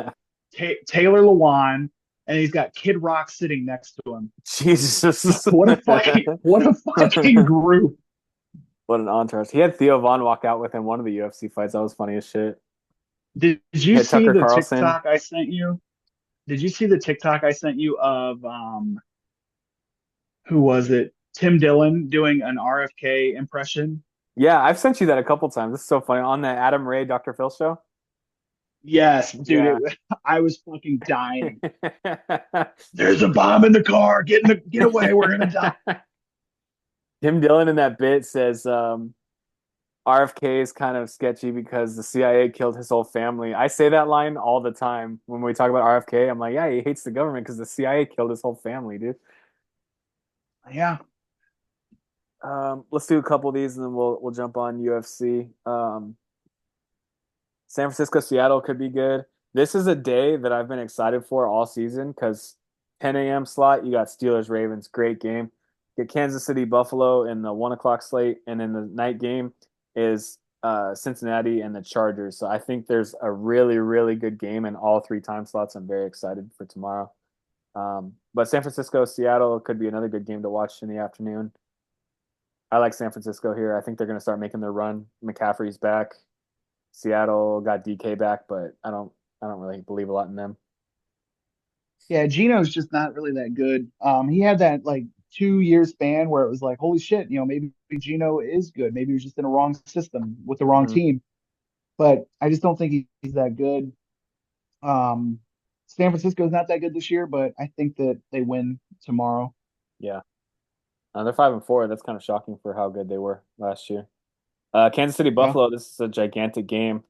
B: Taylor Lewan, and he's got Kid Rock sitting next to him.
A: Jesus.
B: What a fucking group.
A: What an entourage. He had Theo Vaughn walk out with him one of the UFC fights. That was funny as shit.
B: Did
A: He
B: you
A: had
B: see
A: Tucker
B: the
A: Carlson.
B: TikTok I sent you? Did you see the TikTok I sent you of who was it? Tim Dillon doing an RFK impression?
A: Yeah, I've sent you that a couple times. This is so funny. On the Adam Ray, Dr. Phil show.
B: Yes, dude.
A: Yeah.
B: I was fucking dying. There's a bomb in the car. Get away. We're gonna die.
A: Tim Dillon in that bit says RFK is kind of sketchy because the CIA killed his whole family. I say that line all the time when we talk about RFK. I'm like, yeah, he hates the government because the CIA killed his whole family, dude.
B: Yeah.
A: Let's do a couple of these and then we'll jump on UFC. San Francisco, Seattle could be good. This is a day that I've been excited for all season because 10 a.m. slot, you got Steelers, Ravens, great game. get Kansas City, Buffalo in the 1 o'clock slate, and then the night game is Cincinnati and the Chargers. So I think there's a really, really good game in all three time slots. I'm very excited for tomorrow. But San Francisco, Seattle could be another good game to watch in the afternoon. I like San Francisco here. I think they're going to start making their run. McCaffrey's back. Seattle got DK back, but I don't really believe a lot in them.
B: Yeah, Geno's just not really that good. He had that like 2 year span where it was like, holy shit, maybe Geno is good. Maybe he was just in a wrong system with the wrong
A: Hmm.
B: team. But I just don't think he's that good. Um, San Francisco's not that good this year, but I think that they win tomorrow.
A: Yeah, they're 5-4. That's kind of shocking for how good they were last year. Kansas City,
B: Yeah.
A: Buffalo. This is a gigantic game.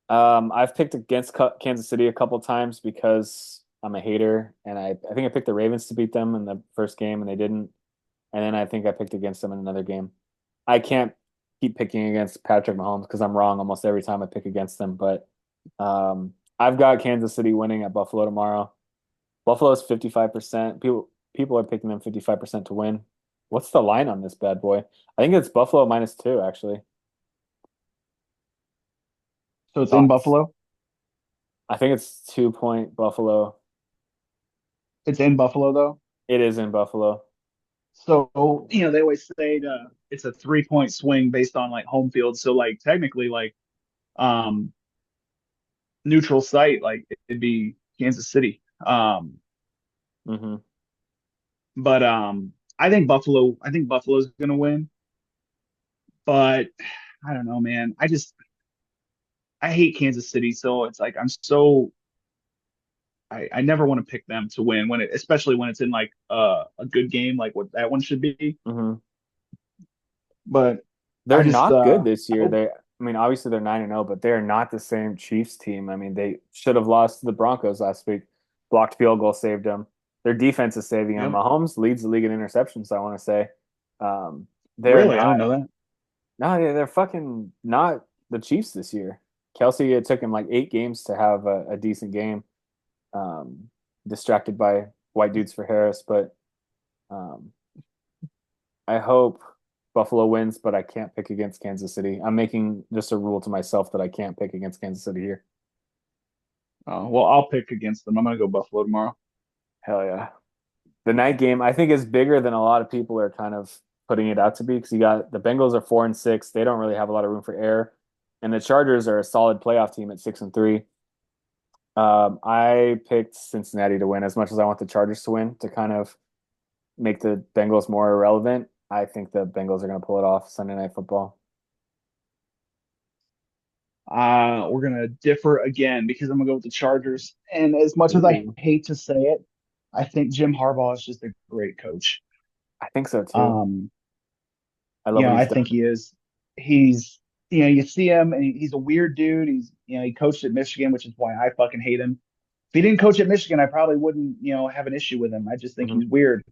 A: I've picked against Kansas City a couple times because I'm a hater, and I think I picked the Ravens to beat them in the first game, and they didn't. And then I think I picked against them in another game. I can't keep picking against Patrick Mahomes because I'm wrong almost every time I pick against them. But I've got Kansas City winning at Buffalo tomorrow. Buffalo's 55%. People are picking them 55% to win. What's the line on this bad boy? I think it's Buffalo -2, actually.
B: So it's in
A: Thoughts?
B: Buffalo.
A: I think it's 2-point Buffalo.
B: It's in Buffalo though.
A: It is in Buffalo.
B: So, they always say it's a 3 point swing based on like home field. So like technically like um neutral site, like it'd be Kansas City.
A: Hmm.
B: But I think Buffalo's gonna win. But I don't know, man. I hate Kansas City, so it's like I never want to pick them to win especially when it's in like a good game like what that one should be.
A: Hmm.
B: But
A: They're
B: I just
A: not good this
B: I
A: year.
B: hope
A: I mean, obviously they're 9-0, but they're not the same Chiefs team. I mean, they should have lost to the Broncos last week. Blocked field goal saved them. Their defense is saving them.
B: yep.
A: Mahomes leads the league in interceptions, I want to say. They're
B: Really, I
A: not,
B: don't know that.
A: no, they're fucking not the Chiefs this year. Kelsey, it took him like 8 games to have a decent game. Um, Distracted by white dudes for Harris, but um, I hope Buffalo wins, but I can't pick against Kansas City. I'm making just a rule to myself that I can't pick against Kansas City here.
B: Well, I'll pick against them. I'm gonna go Buffalo tomorrow.
A: Hell yeah. The night game, I think, is bigger than a lot of people are kind of putting it out to be because you got the Bengals are 4-6. They don't really have a lot of room for error. And the Chargers are a solid playoff team at 6-3. I picked Cincinnati to win as much as I want the Chargers to win to kind of make the Bengals more irrelevant. I think the Bengals are going to pull it off Sunday Night Football.
B: We're gonna differ again because I'm gonna go with the Chargers. And as much as I
A: Ooh,
B: hate to say it, I think Jim Harbaugh is just a great coach.
A: I think so too.
B: Um,
A: I love what
B: I
A: he's
B: think
A: done.
B: he is. He's, you see him and he's a weird dude. He coached at Michigan, which is why I fucking hate him. If he didn't coach at Michigan, I probably wouldn't, have an issue with him. I just think
A: Hmm.
B: he's weird.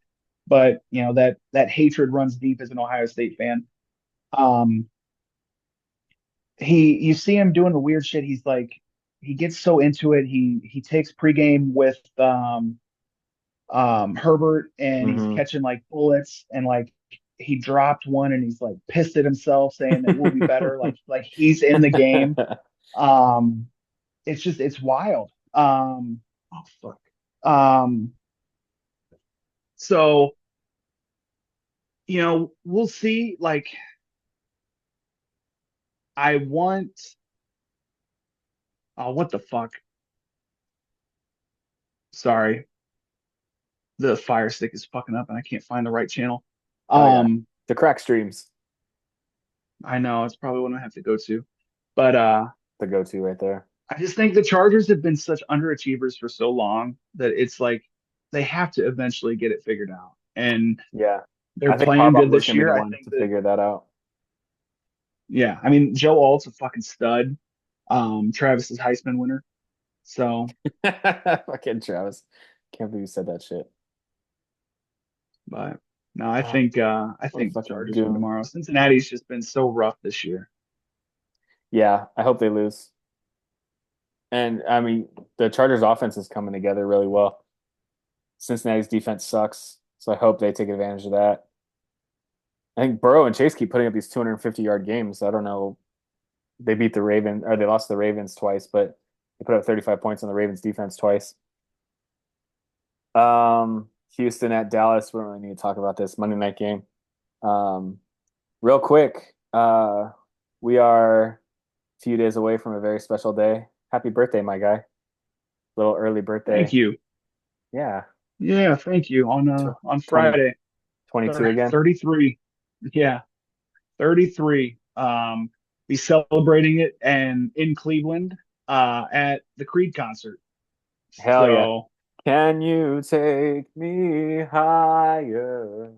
B: But, that hatred runs deep as an Ohio State fan. Um, you see him doing the weird shit. He's like, he gets so into it. He takes pregame with Herbert and he's
A: Hmm.
B: catching like bullets and like he dropped one and he's like pissed at himself saying that we'll be better like he's in the game. Um it's wild. Oh fuck. Um so we'll see like I want oh what the fuck. Sorry. The Fire Stick is fucking up and I can't find the right channel.
A: Oh yeah,
B: Um
A: the crack streams,
B: I know it's probably one I have to go to. But
A: the go-to right there.
B: I just think the Chargers have been such underachievers for so long that it's like they have to eventually get it figured out. And
A: Yeah,
B: they're
A: I think
B: playing
A: Harbaugh
B: good
A: was
B: this
A: going to be
B: year.
A: the
B: I
A: one
B: think
A: to
B: that,
A: figure that out.
B: yeah, I mean, Joe Alt's a fucking stud. Travis is Heisman winner. So,
A: Fucking Travis, can't believe you said that shit.
B: but no,
A: Ah,
B: I
A: what a
B: think the
A: fucking
B: Chargers win
A: goon.
B: tomorrow. Cincinnati's just been so rough this year.
A: Yeah, I hope they lose. And I mean, the Chargers' offense is coming together really well. Cincinnati's defense sucks, so I hope they take advantage of that. I think Burrow and Chase keep putting up these 250-yard games. I don't know. They beat the Ravens, or they lost the Ravens twice, but they put up 35 points on the Ravens defense twice. Houston at Dallas. We don't really need to talk about this Monday night game. Um, real quick, we are a few days away from a very special day. Happy birthday, my guy. Little early
B: Thank
A: birthday.
B: you.
A: Yeah.
B: Yeah, thank you.
A: Tw
B: On
A: 20,
B: Friday,
A: 22 again.
B: 33. Yeah, 33. Be celebrating it and in Cleveland at the Creed concert.
A: Hell yeah.
B: So
A: Can you take me higher?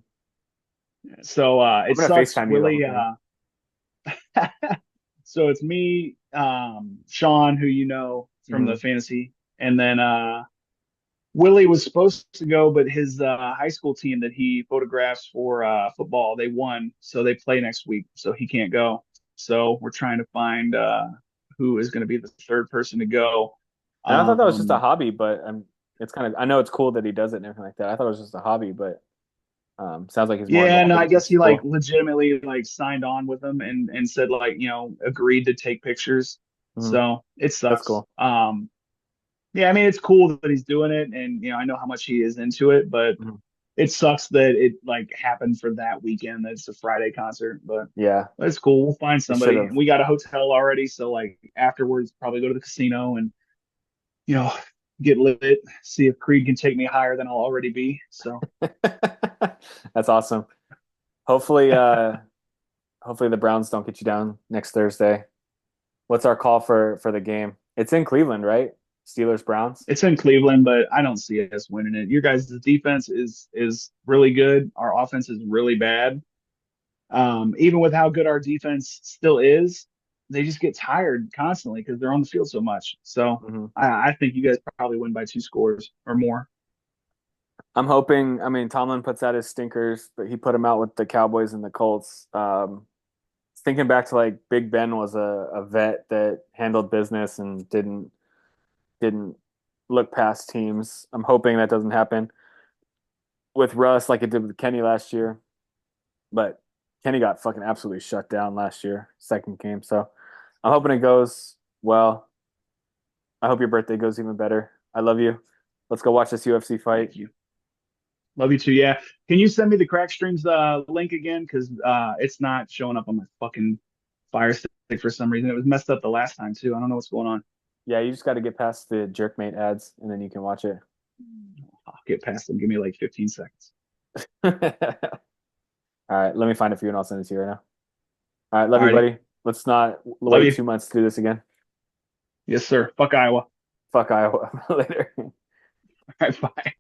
A: I'm
B: it
A: gonna
B: sucks,
A: FaceTime you the whole
B: Willie.
A: thing.
B: So it's me, Sean, who you know from
A: Hmm.
B: the fantasy, and then Willie was supposed to go, but his high school team that he photographs for football, they won, so they play next week, so he can't go. So we're trying to find who is going to be the third person to go.
A: And I thought that was just a
B: Um,
A: hobby, but it's kind of I know it's cool that he does it and everything like that. I thought it was just a hobby, but sounds like he's more
B: yeah, and
A: involved in
B: I
A: it, which
B: guess
A: is
B: he like
A: cool.
B: legitimately like signed on with them and said like agreed to take pictures.
A: Hmm.
B: So it
A: That's
B: sucks.
A: cool.
B: Yeah, I mean it's cool that he's doing it, and I know how much he is into it, but
A: Hmm.
B: it sucks that it like happened for that weekend. That it's a Friday concert,
A: Yeah,
B: but it's cool. We'll find
A: it should
B: somebody,
A: have.
B: and we got a hotel already. So like afterwards, probably go to the casino and you know get lit. See if Creed can take me higher than I'll already be. So
A: That's awesome. Hopefully, hopefully the Browns don't get you down next Thursday. What's our call for the game? It's in Cleveland, right? Steelers Browns.
B: it's in Cleveland, but I don't see us winning it. Your guys' defense is really good. Our offense is really bad. Even with how good our defense still is, they just get tired constantly because they're on the field so much. So
A: Hmm.
B: I think you guys probably win by 2 scores or more.
A: I'm hoping. I mean, Tomlin puts out his stinkers, but he put him out with the Cowboys and the Colts. Thinking back to like Big Ben was a vet that handled business and didn't look past teams. I'm hoping that doesn't happen with Russ like it did with Kenny last year. But Kenny got fucking absolutely shut down last year, second game. So I'm hoping it goes well. I hope your birthday goes even better. I love you. Let's go watch this UFC fight.
B: Thank you. Love you too. Yeah. Can you send me the Crack Streams link again? Because it's not showing up on my fucking Fire Stick for some reason. It was messed up the last time too. I don't know what's going on.
A: Yeah, you just got to get past the jerkmate ads and then you can watch it.
B: I'll get past them. Give me like 15 seconds.
A: All right, let me find it for you and I'll send it to you right now. All right, love you,
B: Alrighty.
A: buddy. Let's not
B: Love
A: wait
B: you.
A: 2 months to do this again.
B: Yes, sir. Fuck Iowa.
A: Fuck Iowa. Later.
B: All right, bye.